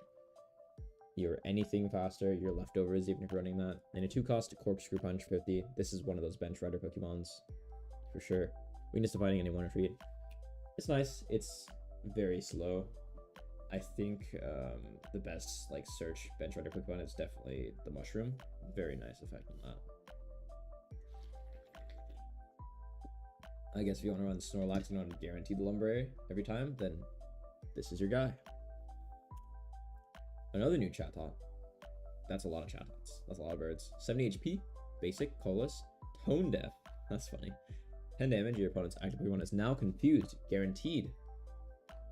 your anything faster, your Leftovers, even if you're running that. And a 2-cost Corkscrew Punch, 50. This is one of those bench rider Pokemons, for sure. Weakness to fighting and a 1 retreat. It's nice. It's very slow. I think the best like search bench rider Pokemon is definitely the Mushroom. Very nice effect on that. I guess if you want to run Snorlax and want to guarantee the Lumberary every time, then this is your guy. Another new Chatot. That's a lot of Chatots. That's a lot of birds. 70 HP, basic, colorless, tone deaf. That's funny. 10 damage, your opponent's active Pokemon is now confused, guaranteed.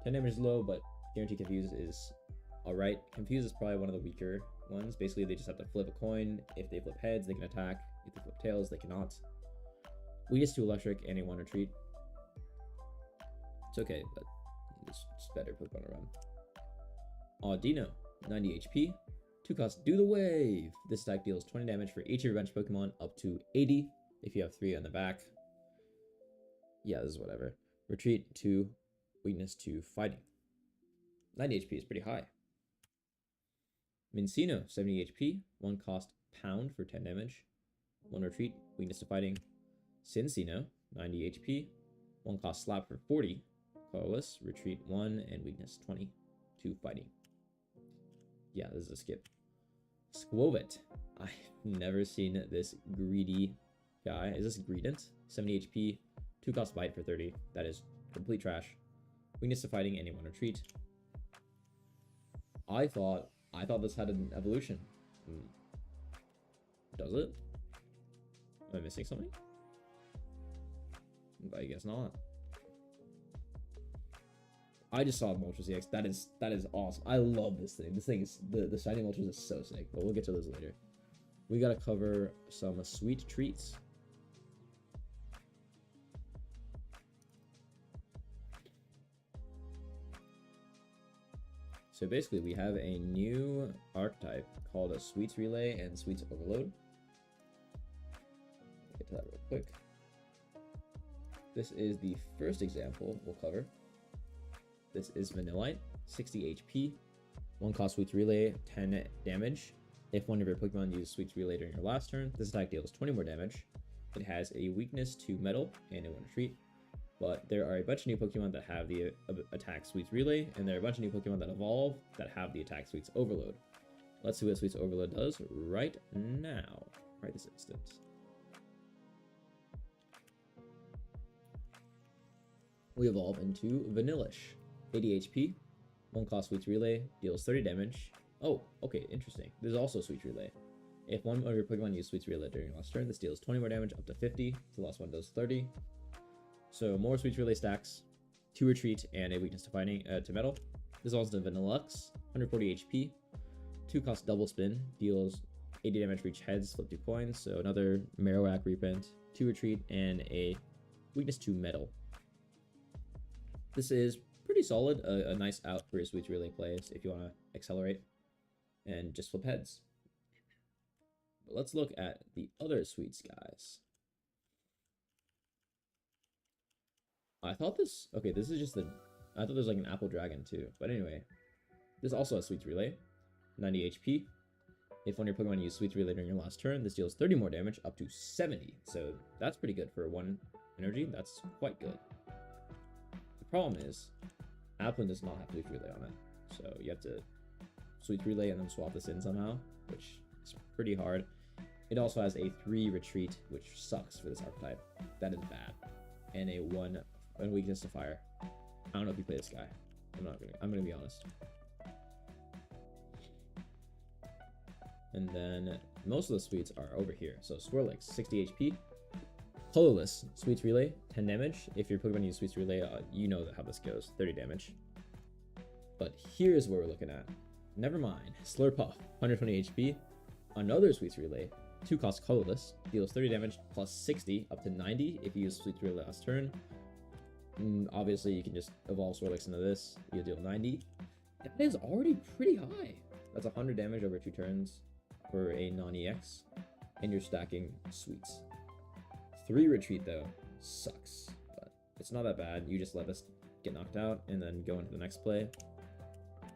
10 damage is low, but guaranteed confused is alright. Confused is probably one of the weaker ones. Basically, they just have to flip a coin. If they flip heads, they can attack. If they flip tails, they cannot. Weakness to electric and a 1 retreat. It's okay, but it's better Pokemon to run. Audino, 90 HP. 2-cost, Do the Wave. This attack deals 20 damage for each of your bench Pokemon up to 80 if you have 3 on the back. Yeah, this is whatever. Retreat 2, weakness to fighting. 90 HP is pretty high. Mincino, 70 HP, 1-cost, Pound for 10 damage. 1 retreat, weakness to fighting. Cincino, 90 HP, 1-cost, Slap for 40. Colorless, retreat 1, and weakness 20 to fighting. Yeah, this is a skip. Squovit. I've never seen this greedy guy. Is this Greedent? 70 HP, 2-cost Bite for 30. That is complete trash. Weakness to fighting and a 1 retreat. I thought this had an evolution. Does it? Am I missing something? I guess not. I just saw Moltres EX. That is awesome. I love this thing. This thing is the shiny Moltres is so sick. But we'll get to those later. We gotta cover some sweet treats. So basically, we have a new archetype called a Sweets Relay and Sweets Overload. Get to that real quick. This is the first example we'll cover. This is Vanillite, 60 HP, 1 cost Sweets Relay, 10 damage. If one of your Pokemon uses Sweets Relay during your last turn, this attack deals 20 more damage. It has a weakness to metal and a 1 retreat. But there are a bunch of new Pokemon that have the attack Sweets Relay, and there are a bunch of new Pokemon that evolve that have the attack Sweets Overload. Let's see what Sweets Overload does right now, right this instant. We evolve into Vanillish, 80 HP, 1 cost Sweets Relay, deals 30 damage. Oh, okay, interesting. There's also Sweets Relay. If one of your Pokemon uses Sweets Relay during your last turn, this deals 20 more damage up to 50. The last one does 30. So more Sweets Relay stacks, 2 retreat, and a weakness to fighting to metal. This is also the Vanillux, 140 HP, 2 cost double spin, deals 80 damage for each heads, flip 2 coins. So another Marowak reprint, 2 retreat, and a weakness to metal. This is pretty solid, a nice out for your Sweets Relay plays if you want to accelerate and just flip heads. But let's look at the other Sweets guys. I thought this, okay, this is just the, I thought there's like an Apple Dragon too. But anyway, this also has Sweets Relay, 90 HP. If one of your Pokemon uses Sweets Relay during your last turn, this deals 30 more damage up to 70. So that's pretty good for 1 energy. That's quite good. The problem is, Applin does not have Sweets Relay on it. So you have to Sweets Relay and then swap this in somehow, which is pretty hard. It also has a 3 retreat, which sucks for this archetype. That is bad. And a 1 weakness to fire. I don't know if you play this guy. I'm gonna be honest. And then most of the Sweets are over here. So Swirlix, 60 HP. Colorless, Sweets Relay, 10 damage. If your Pokemon uses Sweets Relay, you know how this goes, 30 damage. But here's what we're looking at. Never mind. Slurpuff, 120 HP. Another Sweets Relay, 2 cost colorless, deals 30 damage plus 60 up to 90 if you use Sweets Relay last turn. Obviously, you can just evolve Swirlix into this. You'll deal 90. That is already pretty high. That's 100 damage over 2 turns for a non-EX. And you're stacking Sweets. 3 retreat, though, sucks. But it's not that bad. You just let this get knocked out and then go into the next play,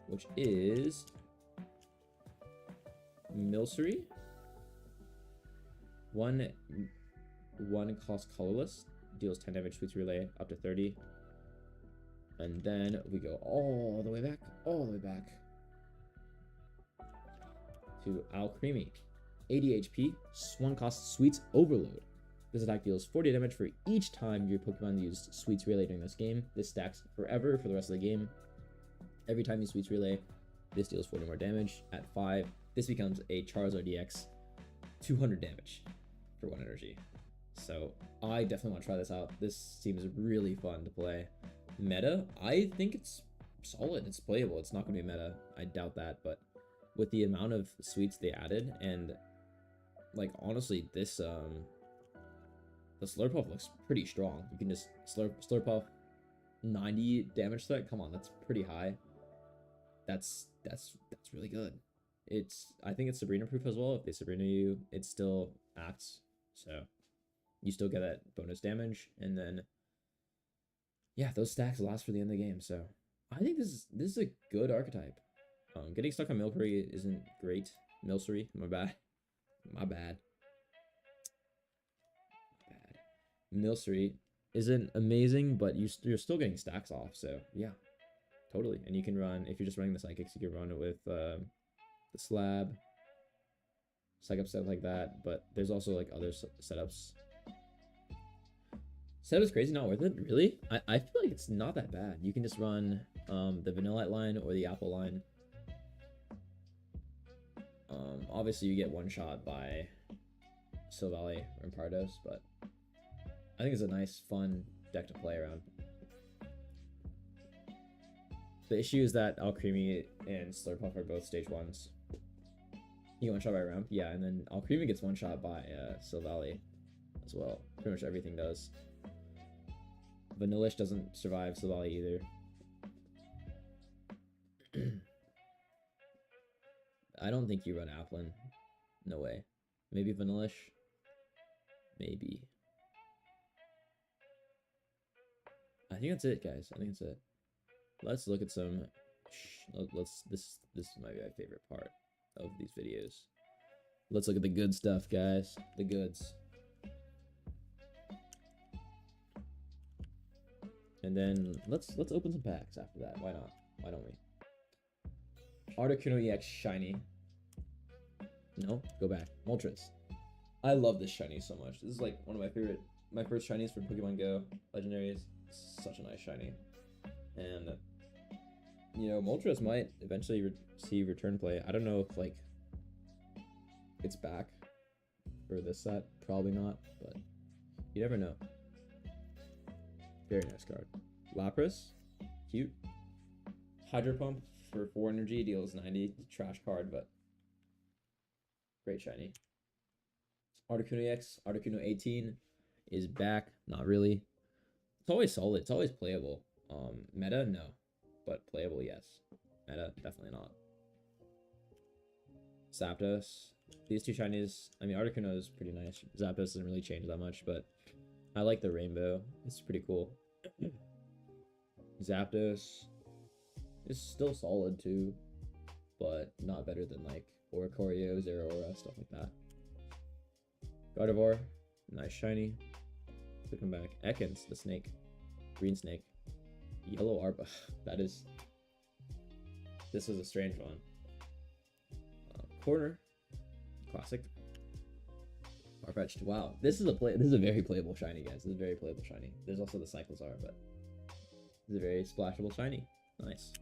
which is Milcery. 1 cost colorless, deals 10 damage, Sweets Relay up to 30. And then we go all the way back to Alcremie, 80 HP, 1 cost Sweets Overload. This attack deals 40 damage for each time your Pokemon used Sweets Relay during this game. This stacks forever for the rest of the game. Every time you Sweets Relay, this deals 40 more damage. At 5, this becomes a Charizard EX, 200 damage for 1 energy. So I definitely want to try this out. This seems really fun to play. Meta, I think it's solid. It's playable. It's not going to be meta. I doubt that. But with the amount of Sweets they added, and like honestly, this the Slurpuff looks pretty strong. You can just Slurpuff 90 damage threat. Come on, that's pretty high. That's really good. I think it's Sabrina proof as well. If they Sabrina you, it still acts. So you still get that bonus damage, and then yeah, those stacks last for the end of the game. So I think this is a good archetype. Getting stuck on Milcery isn't great. Milcery, my bad. Milcery isn't amazing, but you're still getting stacks off. So yeah, totally. And you can run, if you're just running the Psychics, you can run it with the Slab, Psych-Up stuff like that. But there's also like other setups. Setup's crazy, not worth it, really? I feel like it's not that bad. You can just run the Vanillite line or the Apple line. Obviously you get one shot by Silvally or Impardos, but I think it's a nice, fun deck to play around. The issue is that Alcremie and Slurpuff are both stage 1s. You get one shot by Ramp, yeah, and then Alcremie gets one shot by Silvally as well. Pretty much everything does. Vanillish doesn't survive Silvally either. I don't think you run Applin. No way. Maybe Vanillish. Maybe. I think that's it, guys. I think that's it. Let's look at some. This might be my favorite part of these videos. Let's look at the good stuff, guys. The goods. And then let's open some packs after that. Why not? Why don't we? Articuno EX shiny. No, go back. Moltres. I love this shiny so much. This is like one of my first shinies from Pokemon Go legendaries. Such a nice shiny. And you know, Moltres might eventually see return play. I don't know if like it's back for this set. Probably not, but you never know. Very nice card. Lapras, cute. Hydro Pump for 4 energy, deals 90. Trash card, but great shiny. Articuno EX, Articuno 18 is back. Not really. It's always solid. It's always playable. Meta, no. But playable, yes. Meta, definitely not. Zapdos. These two shinies. I mean, Articuno is pretty nice. Zapdos doesn't really change that much, but I like the rainbow. It's pretty cool. Zapdos is still solid too, but not better than like Oricorio, Zeraora, stuff like that. Gardevoir, nice shiny. To come back. Ekans, the snake. Green snake. Yellow Arba. This was a strange one. Corner. Classic. Farfetch'd. Wow, this is a very playable shiny, guys. This is a very playable shiny. There's also the Cyclozar, but this is a very splashable shiny. Nice.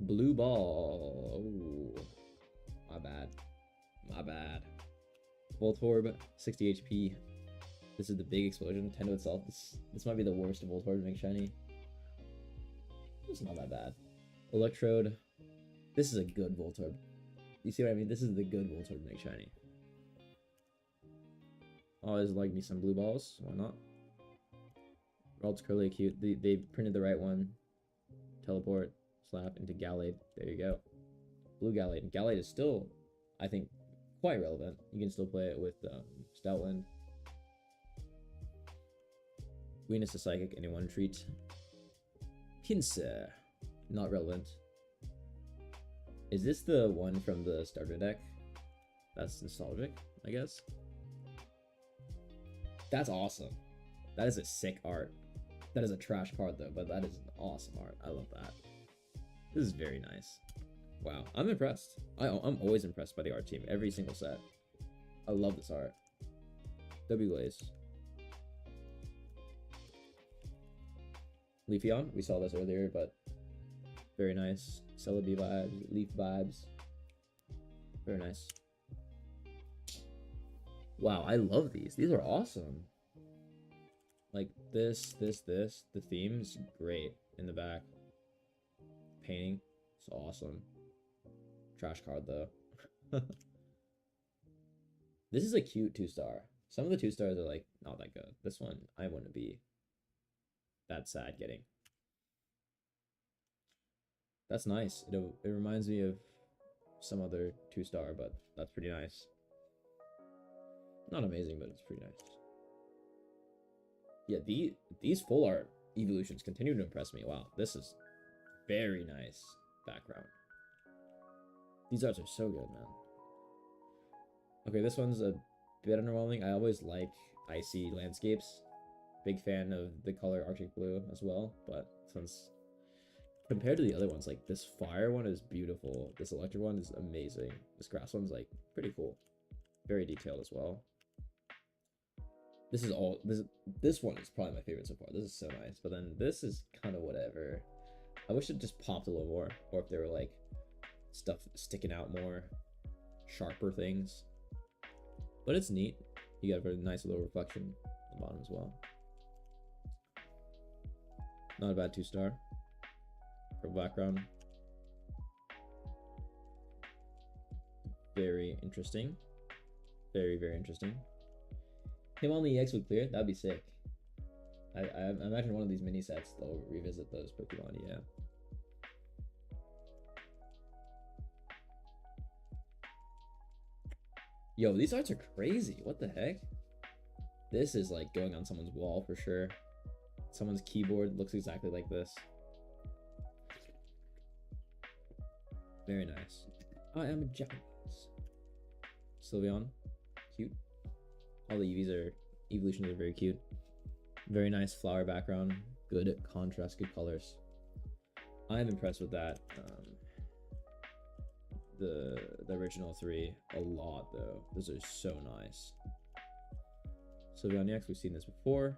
Blue Ball. Ooh. My bad. My bad. Voltorb, 60 HP. This is the big explosion. 10 to itself. This might be the worst of Voltorb to make shiny. It's not that bad. Electrode. This is a good Voltorb. You see what I mean? This is the good Voltorb to make shiny. Always like me some blue balls. Why not? Ralts Curly cute. They printed the right one. Teleport. Slap into Gallade. There you go. Blue Gallade. And Gallade is still, I think, quite relevant. You can still play it with Stoutland. Venus is Psychic. Anyone treat. Pinsir. Not relevant. Is this the one from the starter deck? That's nostalgic, I guess. That's awesome. That is a sick art. That is a trash card though, but that is an awesome art. I love that. This is very nice. Wow, I'm impressed. I'm always impressed by the art team. Every single set. I love this art. W-Glaze. Leafeon, we saw this earlier, but very nice. Celebi vibes, Leaf vibes. Very nice. Wow, I love these. These are awesome. Like this. The theme's great in the back. Painting, it's awesome. Trash card though. This is a cute 2-star. Some of the 2-stars are like not that good. This one I wouldn't be that sad getting. That's nice. It reminds me of some other 2-star, but that's pretty nice. Not amazing, but it's pretty nice. Yeah, these full art evolutions continue to impress me. Wow, this is very nice background. These arts are so good, man. Okay, this one's a bit underwhelming. I always like icy landscapes. Big fan of the color Arctic Blue as well, but since compared to the other ones, like this fire one is beautiful. This electric one is amazing. This grass one's like pretty cool. Very detailed as well. This one is probably my favorite so far. This is so nice. But then this is kind of whatever. I wish it just popped a little more, or if there were like stuff sticking out more, sharper things. But it's neat. You got a very nice little reflection at the bottom as well. Not a bad 2-star. Purple background. Very interesting. Very, very interesting. Him on the EX would clear. That'd be sick. I imagine one of these mini sets they'll revisit those Pokemon. Yeah. Yo, these arts are crazy. What the heck? This is like going on someone's wall for sure. Someone's keyboard looks exactly like this. Very nice. I am Japanese. Sylveon, cute. All the evolutions are very cute. Very nice flower background. Good contrast, good colors. I am impressed with that. The original three a lot though. Those are so nice. Sylveon EX, we've seen this before.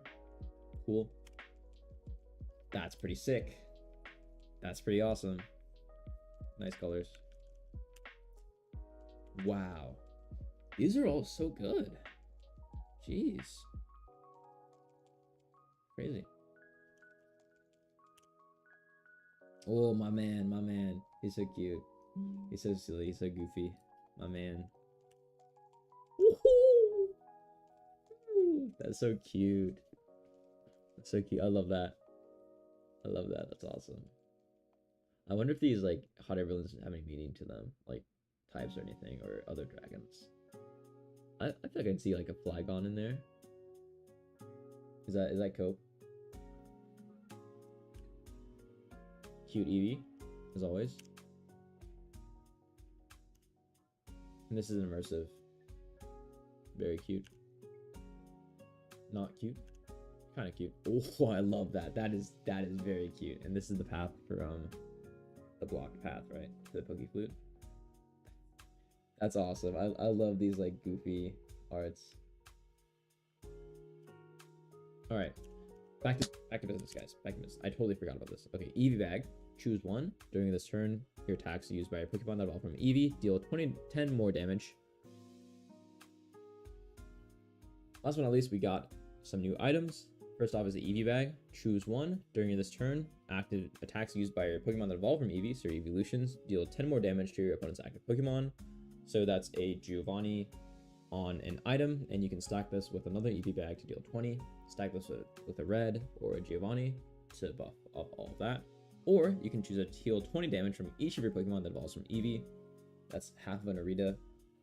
Cool. That's pretty sick. That's pretty awesome. Nice colors. Wow. These are all so good. Jeez. Crazy. Oh, my man, my man. He's so cute. He's so silly. He's so goofy. My man. Woohoo! That's so cute. That's so cute. I love that. I love that. That's awesome. I wonder if these like hot air balloons have any meaning to them, like types or anything, or other dragons. I feel like I'd see like a Flygon in there. Is that Cope? Cute Eevee, as always. And this is an immersive. Very cute. Not cute. Kind of cute. Oh, I love that. That is very cute. And this is the path for the blocked path, right? To the Poke Flute. That's awesome. I love these like goofy arts. All right, back to business, guys. Back to business. I totally forgot about this. Okay, Eevee bag. Choose one. During this turn, your attacks used by a Pokemon that evolved from Eevee deal 10 more damage. Last but not least, we got some new items. First off is the Eevee bag. Choose one. During this turn, active attacks used by your Pokemon that evolved from Eevee, so your evolutions, deal 10 more damage to your opponent's active Pokemon. So that's a Giovanni on an item, and you can stack this with another Eevee bag to deal 20. Stack this with a red or a Giovanni to buff up all of that. Or you can choose to heal 20 damage from each of your Pokemon that evolves from Eevee. That's half of an Arita,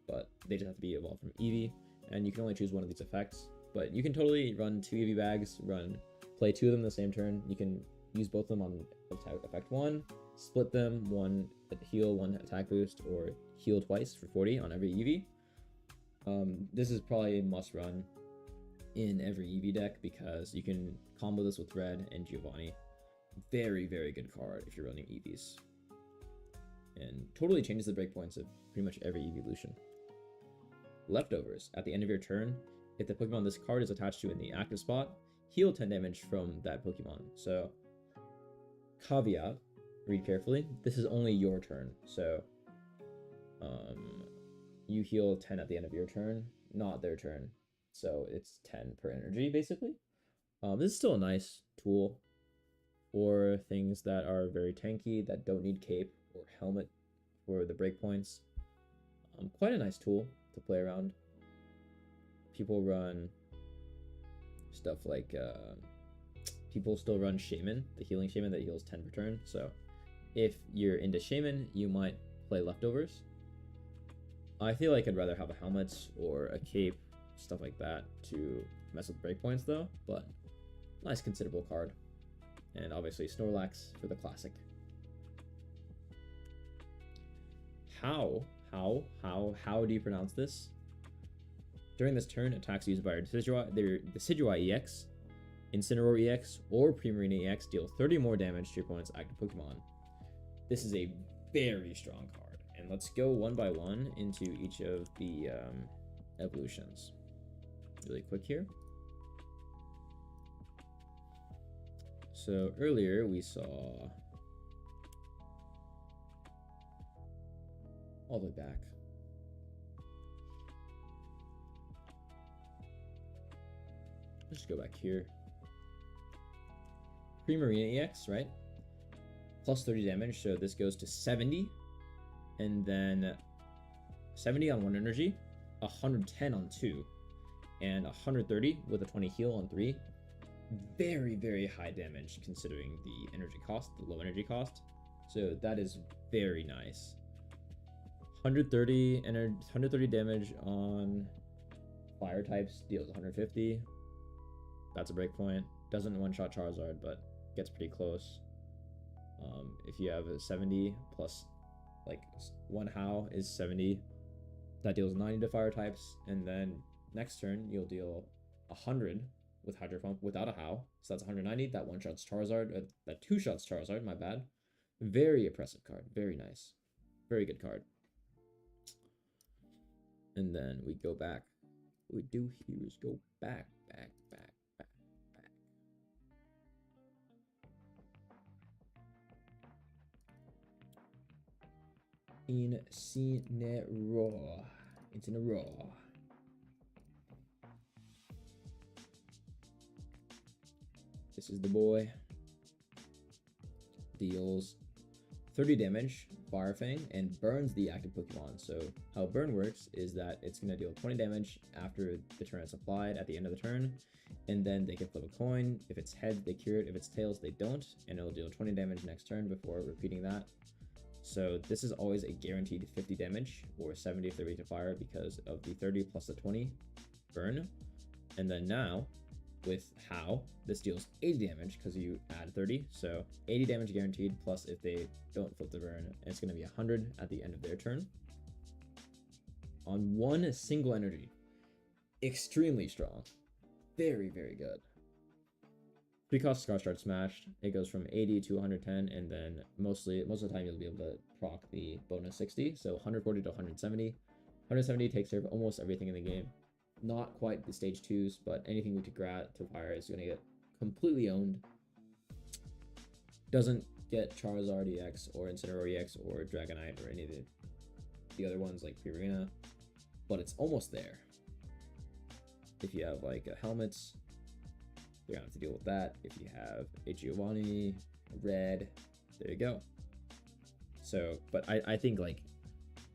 but they just have to be evolved from Eevee. And you can only choose one of these effects. But you can totally run 2 Eevee bags, play 2 of them the same turn. You can use both of them on effect 1, split them, one heal, one attack boost, or heal twice for 40 on every Eevee. This is probably a must run in every Eevee deck because you can combo this with Red and Giovanni. Very, very good card if you're running Eevees. And totally changes the breakpoints of pretty much every evolution. Leftovers. At the end of your turn, if the Pokemon this card is attached to in the active spot, heal 10 damage from that Pokemon. So, caveat, read carefully, this is only your turn. So, you heal 10 at the end of your turn, not their turn. So it's 10 per energy, basically. This is still a nice tool for things that are very tanky, that don't need cape or helmet for the breakpoints. Quite a nice tool to play around. People run stuff like, people still run Shaman, the healing Shaman that heals 10 per turn. So if you're into Shaman, you might play Leftovers. I feel like I'd rather have a helmet or a cape, stuff like that, to mess with breakpoints though, but nice considerable card. And obviously Snorlax for the classic. How do you pronounce this? During this turn, attacks used by your Decidueye EX, Incineroar EX, or Primarina EX deal 30 more damage to your opponent's active Pokemon. This is a very strong card. And let's go one by one into each of the evolutions. Really quick here. So earlier we saw all the way back. Let's just go back here. Primarina EX, right? Plus 30 damage, so this goes to 70. And then 70 on 1 energy, 110 on 2, and 130 with a 20 heal on 3. Very, very high damage considering the energy cost, the low energy cost. So that is very nice. 130 and 130 damage on fire types, deals 150. That's a breakpoint. Doesn't one-shot Charizard, but gets pretty close. If you have a 70 plus, like, one How is 70. That deals 90 to fire types, and then next turn you'll deal 100 with Hydro Pump without a How, so that's 190. That one-shots Charizard, that two-shots Charizard, my bad. Very oppressive card, very nice. Very good card. And then we go back. What we do here is go back. Incineroar. This is the boy. Deals 30 damage, Fire Fang, and burns the active Pokemon. So how burn works is that it's going to deal 20 damage after the turn is applied at the end of the turn, and then they can flip a coin. If it's heads, they cure it. If it's tails, they don't, and it'll deal 20 damage next turn before repeating that. So this is always a guaranteed 50 damage, or 70 if they're weak to fire, because of the 30 plus the 20 burn. And then now, with How, this deals 80 damage because you add 30, so 80 damage guaranteed, plus if they don't flip the burn, it's going to be 100 at the end of their turn. On one single energy. Extremely strong. Very, very good. 3-cost Scar Shard smashed. It goes from 80 to 110, and then most of the time you'll be able to proc the bonus 60, so 140 to 170. 170 takes care of almost everything in the game. Not quite the stage 2s, but anything weak to Grat to fire is going to get completely owned. Doesn't get Charizard EX or Incineroar EX or Dragonite or any of the other ones like Purina, but it's almost there. If you have like a Helmets, you're gonna have to deal with that. If you have a Giovanni, Red, there you go. So, but I think like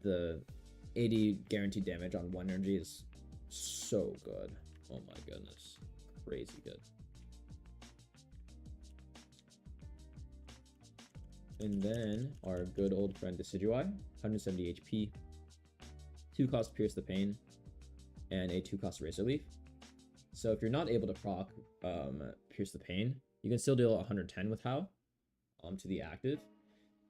the 80 guaranteed damage on one energy is so good. Oh my goodness, crazy good. And then our good old friend Decidueye, 170 HP, 2-cost Pierce the Pain, and a 2-cost Razor Leaf. So if you're not able to proc Pierce the Pain, you can still deal 110 with How to the active.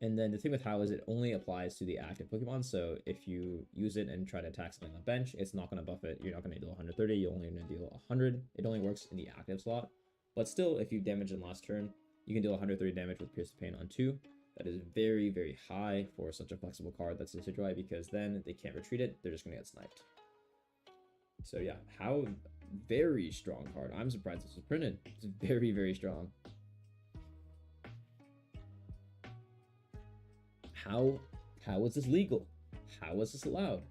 And then the thing with How is it only applies to the active Pokemon, so if you use it and try to attack something on the bench, it's not going to buff it. You're not going to deal 130, you're only going to deal 100. It only works in the active slot. But still, if you damage in last turn, you can deal 130 damage with Pierce the Pain on 2. That is very, very high for such a flexible card that's Decidueye, because then they can't retreat it, they're just going to get sniped. So yeah, How, very strong card. I'm surprised this was printed. It's very, very strong. How is this legal? How was this allowed?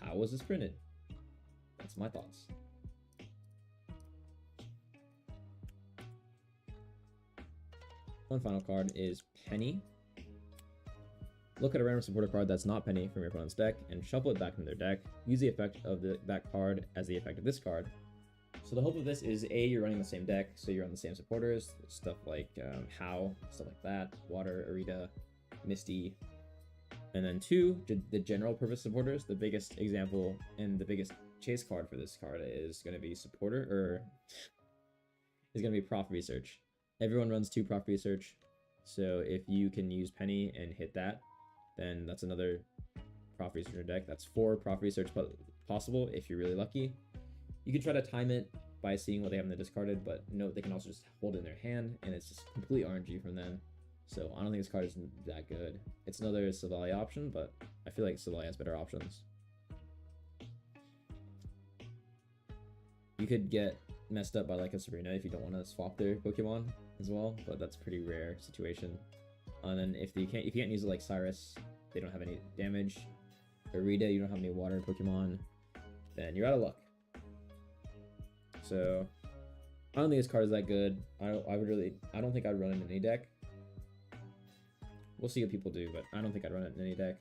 How was this printed? That's my thoughts. One final card is Penny. Look at a random supporter card that's not Penny from your opponent's deck and shuffle it back into their deck. Use the effect of that card as the effect of this card. So the hope of this is A, you're running the same deck, so you're on the same supporters, stuff like How, stuff like that, Water, Arita, Misty. And then 2, the general purpose supporters. The biggest example and the biggest chase card for this card is going to be Supporter, or is going to be Prof Research. Everyone runs 2 Prof Research, so if you can use Penny and hit that, then that's another Prof Researcher deck. That's 4 Prof Research possible if you're really lucky. You can try to time it by seeing what they have in the discarded, but note they can also just hold it in their hand, and it's just complete RNG from them. So I don't think this card is that good. It's another Silvally option, but I feel like Silvally has better options. You could get messed up by like a Sabrina if you don't want to swap their Pokemon as well, but that's a pretty rare situation. And then if you can't use it like Cyrus, they don't have any damage. Arita, you don't have any water Pokemon, then you're out of luck. So I don't think this card is that good. I don't think I'd run it in any deck. We'll see what people do, but I don't think I'd run it in any deck.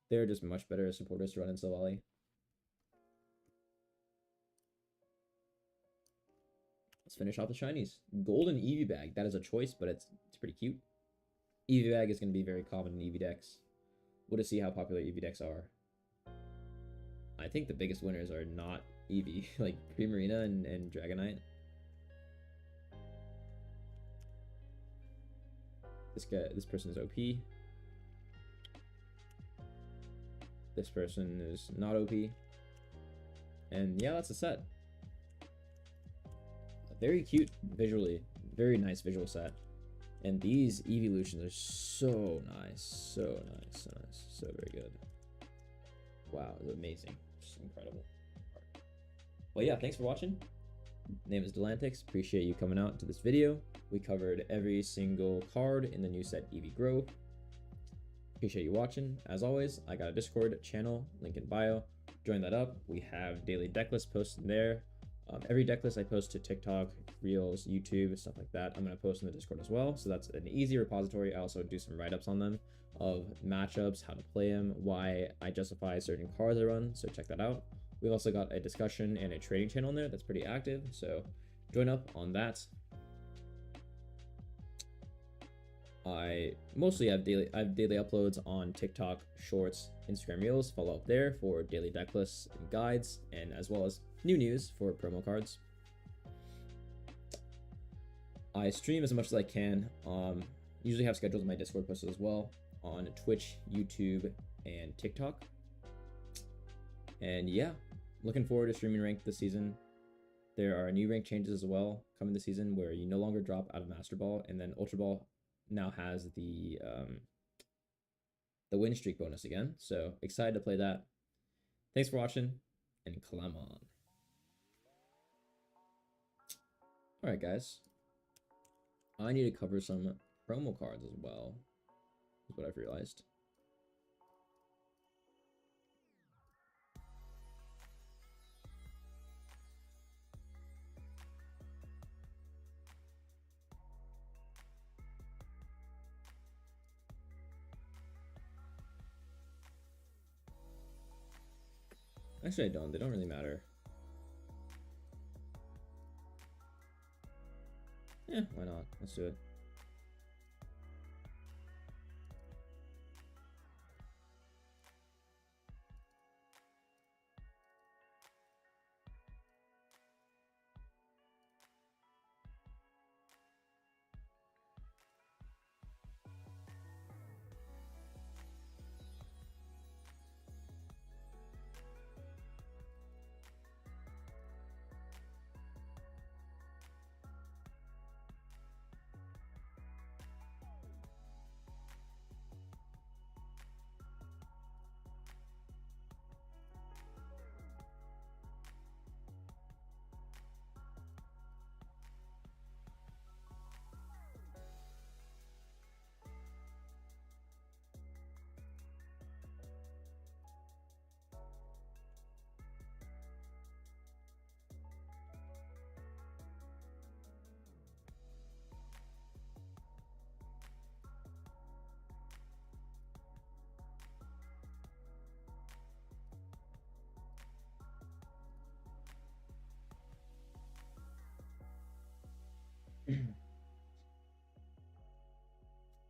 They're just much better as supporters to run in Silvally. Let's finish off the shinies. Golden Eevee Bag. That is a choice, but it's pretty cute. Eevee Bag is going to be very common in Eevee decks. We'll just see how popular EV decks are. I think the biggest winners are not EV, like Primarina and Dragonite. This person is OP. This person is not OP. And yeah, that's a set. Very cute visually. Very nice visual set. And these evolutions are so nice. So nice. So nice. So very good. Wow, it's amazing. Just incredible. Well, yeah, thanks for watching. Name is Delantix. Appreciate you coming out to this video. We covered every single card in the new set EV Grow. Appreciate you watching. As always, I got a Discord channel, link in bio. Join that up. We have daily deck lists posted there. Every deck list I post to TikTok, Reels, YouTube, stuff like that, I'm going to post in the Discord as well. So that's an easy repository. I also do some write-ups on them of matchups, how to play them, why I justify certain cards I run. So check that out. We've also got a discussion and a trading channel in there that's pretty active. So join up on that. I mostly have daily uploads on TikTok, Shorts, Instagram Reels. Follow up there for daily deck lists and guides, and as well as new news for promo cards. I stream as much as I can. Usually have schedules in my Discord posts as well on Twitch, YouTube, and TikTok. And yeah, looking forward to streaming ranked this season. There are new rank changes as well coming this season where you no longer drop out of Master Ball, and then Ultra Ball now has the win streak bonus again. So excited to play that. Thanks for watching, and climb on. Alright guys, I need to cover some promo cards as well, is what I've realized. Actually, I don't. They don't really matter. Yeah, why not? Let's do it.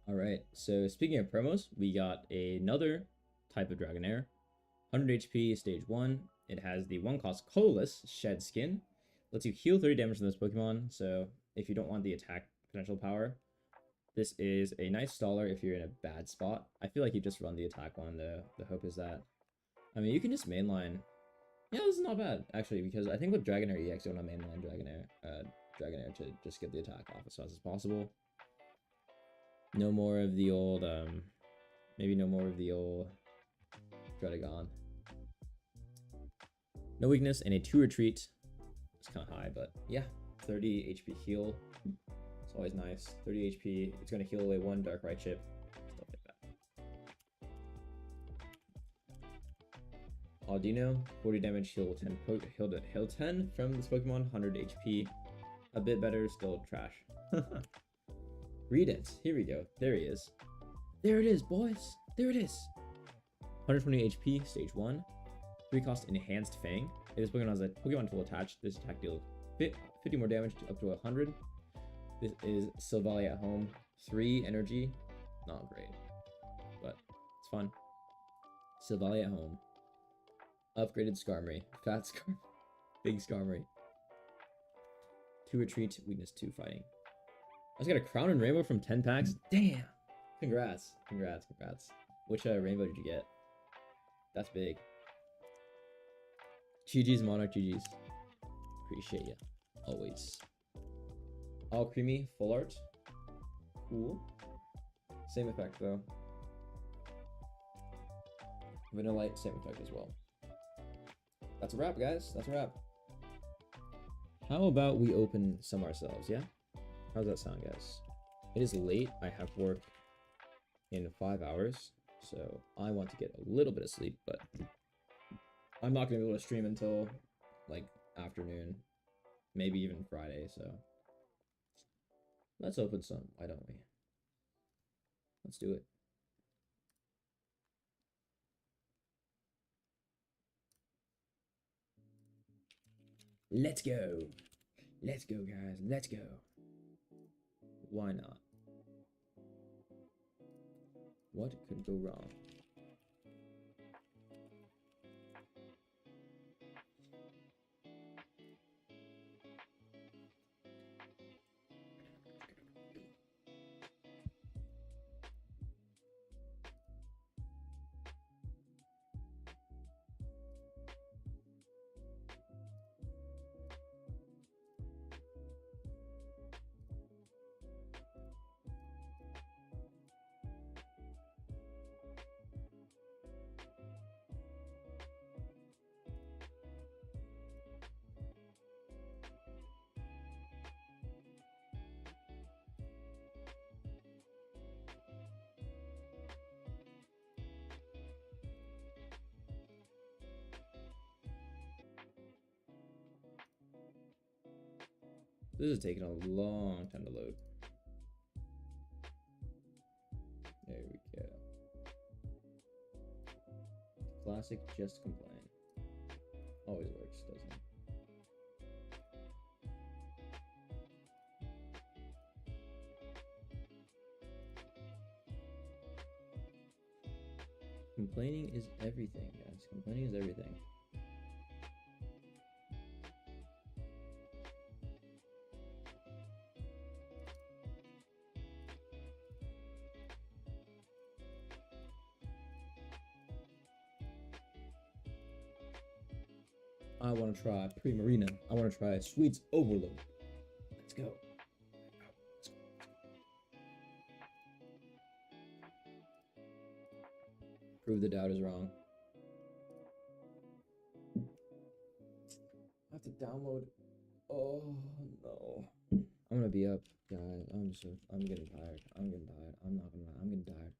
All right, so speaking of promos, we got another type of Dragonair. 100 HP, stage 1. It has the 1-cost colorless shed skin. Lets you heal 30 damage from this Pokemon, so if you don't want the attack potential power, this is a nice staller if you're in a bad spot. I feel like you just run the attack one, though. The hope is that... I mean, you can just mainline... Yeah, this is not bad, actually, because I think with Dragonair EX, you want to mainline Dragonair to just get the attack off as fast as possible. No more of the old, maybe no more of the old Dredagon. No weakness and a 2 retreat. It's kind of high, but yeah. 30 HP heal. It's always nice. 30 HP. It's going to heal away 1 Dark Right chip. Stuff like that. Audino, 40 damage, heal 10, heal 10 from this Pokemon, 100 HP. A bit better, still trash. Redent, here we go. There he is. There it is, boys. There it is. 120 HP, stage 1. 3-cost enhanced Fang. If this Pokemon has a Pokemon tool attached, this attack deals 50 more damage to up to 100. This is Silvally at home. 3 energy. Not great, but it's fun. Sylvalia at home. Upgraded Skarmory. Fat Skarmory. Big Skarmory. 2 retreat, weakness 2 fighting. I just got a crown and rainbow from 10 packs. Damn! Congrats. Congrats. Which rainbow did you get? That's big. GG's, Monarch, GG's. Appreciate ya. Always. All creamy, full art. Cool. Same effect though. Vanillite, same effect as well. That's a wrap, guys. That's a wrap. How about we open some ourselves, yeah? How's that sound, guys? It is late. I have work in 5 hours, so I want to get a little bit of sleep, but I'm not going to be able to stream until, like, afternoon. Maybe even Friday, so let's open some, why don't we? Let's do it. Let's go. Let's go, guys. Let's go. Why not? What could go wrong? This is taking a long time to load. There we go. Classic just complain. Always works, doesn't it? Complaining is everything, guys. Complaining is everything. I want to try Primarina. I want to try Sweets Overload. Let's go. Prove the doubters wrong. I have to download. Oh no. I'm gonna be up, guys. I'm getting tired. I'm getting tired. I'm not gonna lie. I'm getting tired.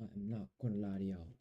I am not gonna lie to y'all.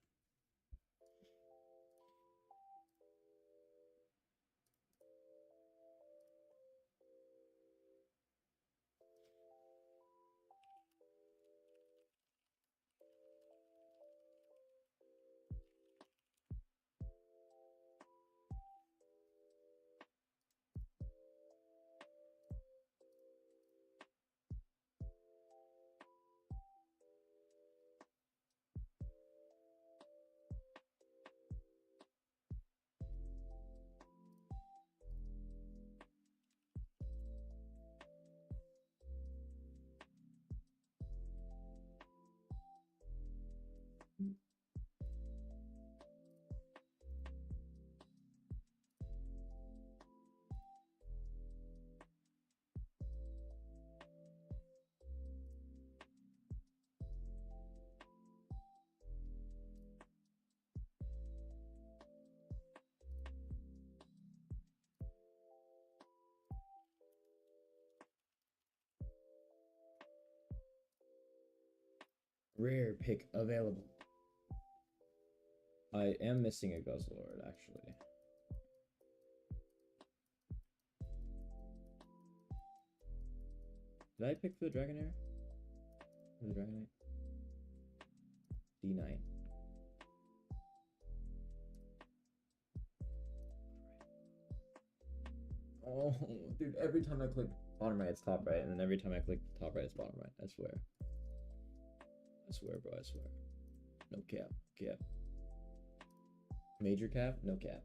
Rare pick available. I am missing a Guzzlord, actually. Did I pick for the Dragonair? For the Dragonite? D9. Oh, dude, every time I click bottom right, it's top right, and then every time I click top right, it's bottom right. I swear. I swear, bro, I swear. No cap, cap. Major cap? No cap.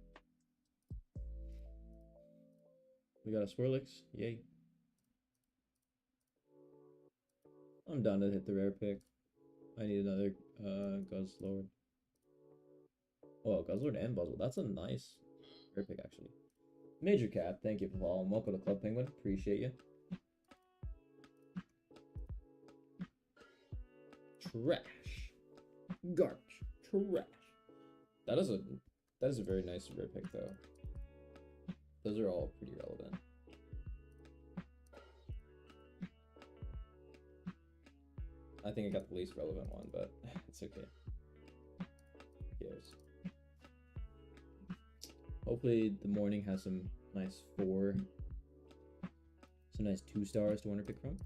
We got a Swirlix. Yay. I'm done to hit the rare pick. I need another Guzzlord. Oh, Guzzlord and Buzzle. That's a nice rare pick, actually. Major cap. Thank you for following. Welcome to Club Penguin. Appreciate you. Trash. Garbage. Trash. That is a very nice rare pick, though. Those are all pretty relevant. I think I got the least relevant one, but it's okay. Who cares? Hopefully the morning has some nice 2 stars to want to pick from.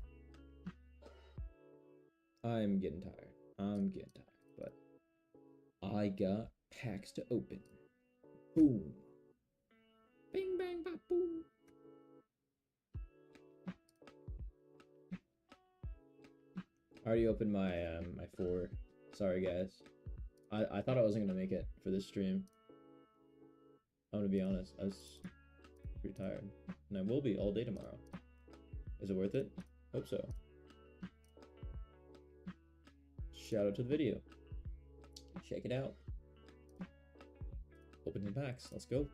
I'm getting tired. But I got packs to open. Boom. Bing bang bop boom. I already opened my my 4. Sorry guys. I thought I wasn't gonna make it for this stream. I'm gonna be honest. I was pretty tired. And I will be all day tomorrow. Is it worth it? Hope so. Shout out to the video. Check it out. Opening packs. Let's go.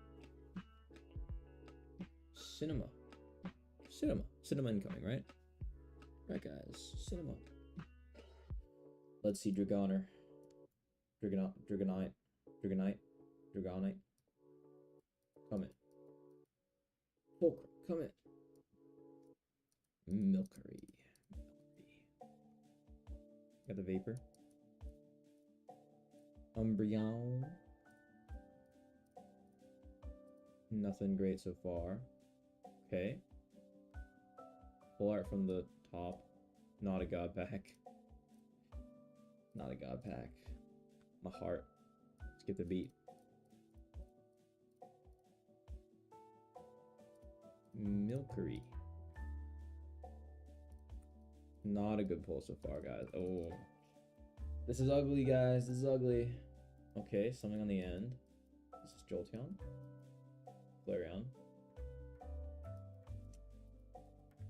Cinema incoming, right? Right, guys. Cinema. Let's see Dragonite. Come in. Fulcrum, come in. Milcery. Got the Vapor. Umbreon. Nothing great so far. Okay. Full art from the top. Not a god pack. Not a god pack. My heart. Skip the beat. Milcery. Not a good pull so far, guys. Oh. This is ugly, guys. This is ugly. Okay, something on the end. This is Jolteon. Flareon.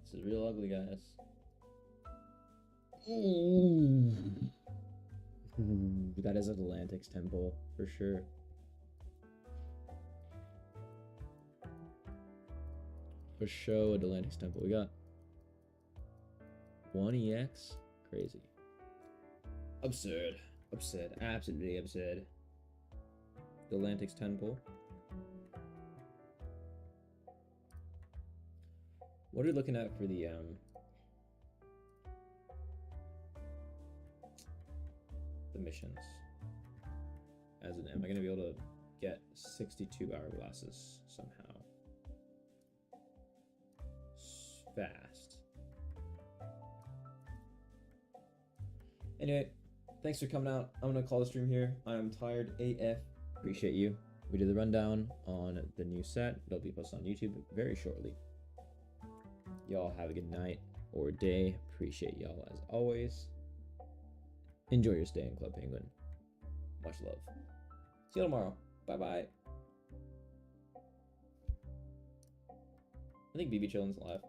This is real ugly, guys. Ooh. That is Atlantic's Temple, for sure. For sure, Atlantic's Temple. We got 1 EX. Crazy. Absurd. Absurd. Absolutely absurd. Atlantic's Temple. What are we looking at for the missions? As in, am I gonna be able to get 62 hourglasses somehow? Fast. Anyway, thanks for coming out. I'm gonna call the stream here. I'm tired AF. Appreciate you. We did the rundown on the new set. It'll be posted on YouTube very shortly. Y'all have a good night or day. Appreciate y'all as always. Enjoy your stay in Club Penguin. Much love. See you tomorrow. Bye-bye. I think BB Chillin's live.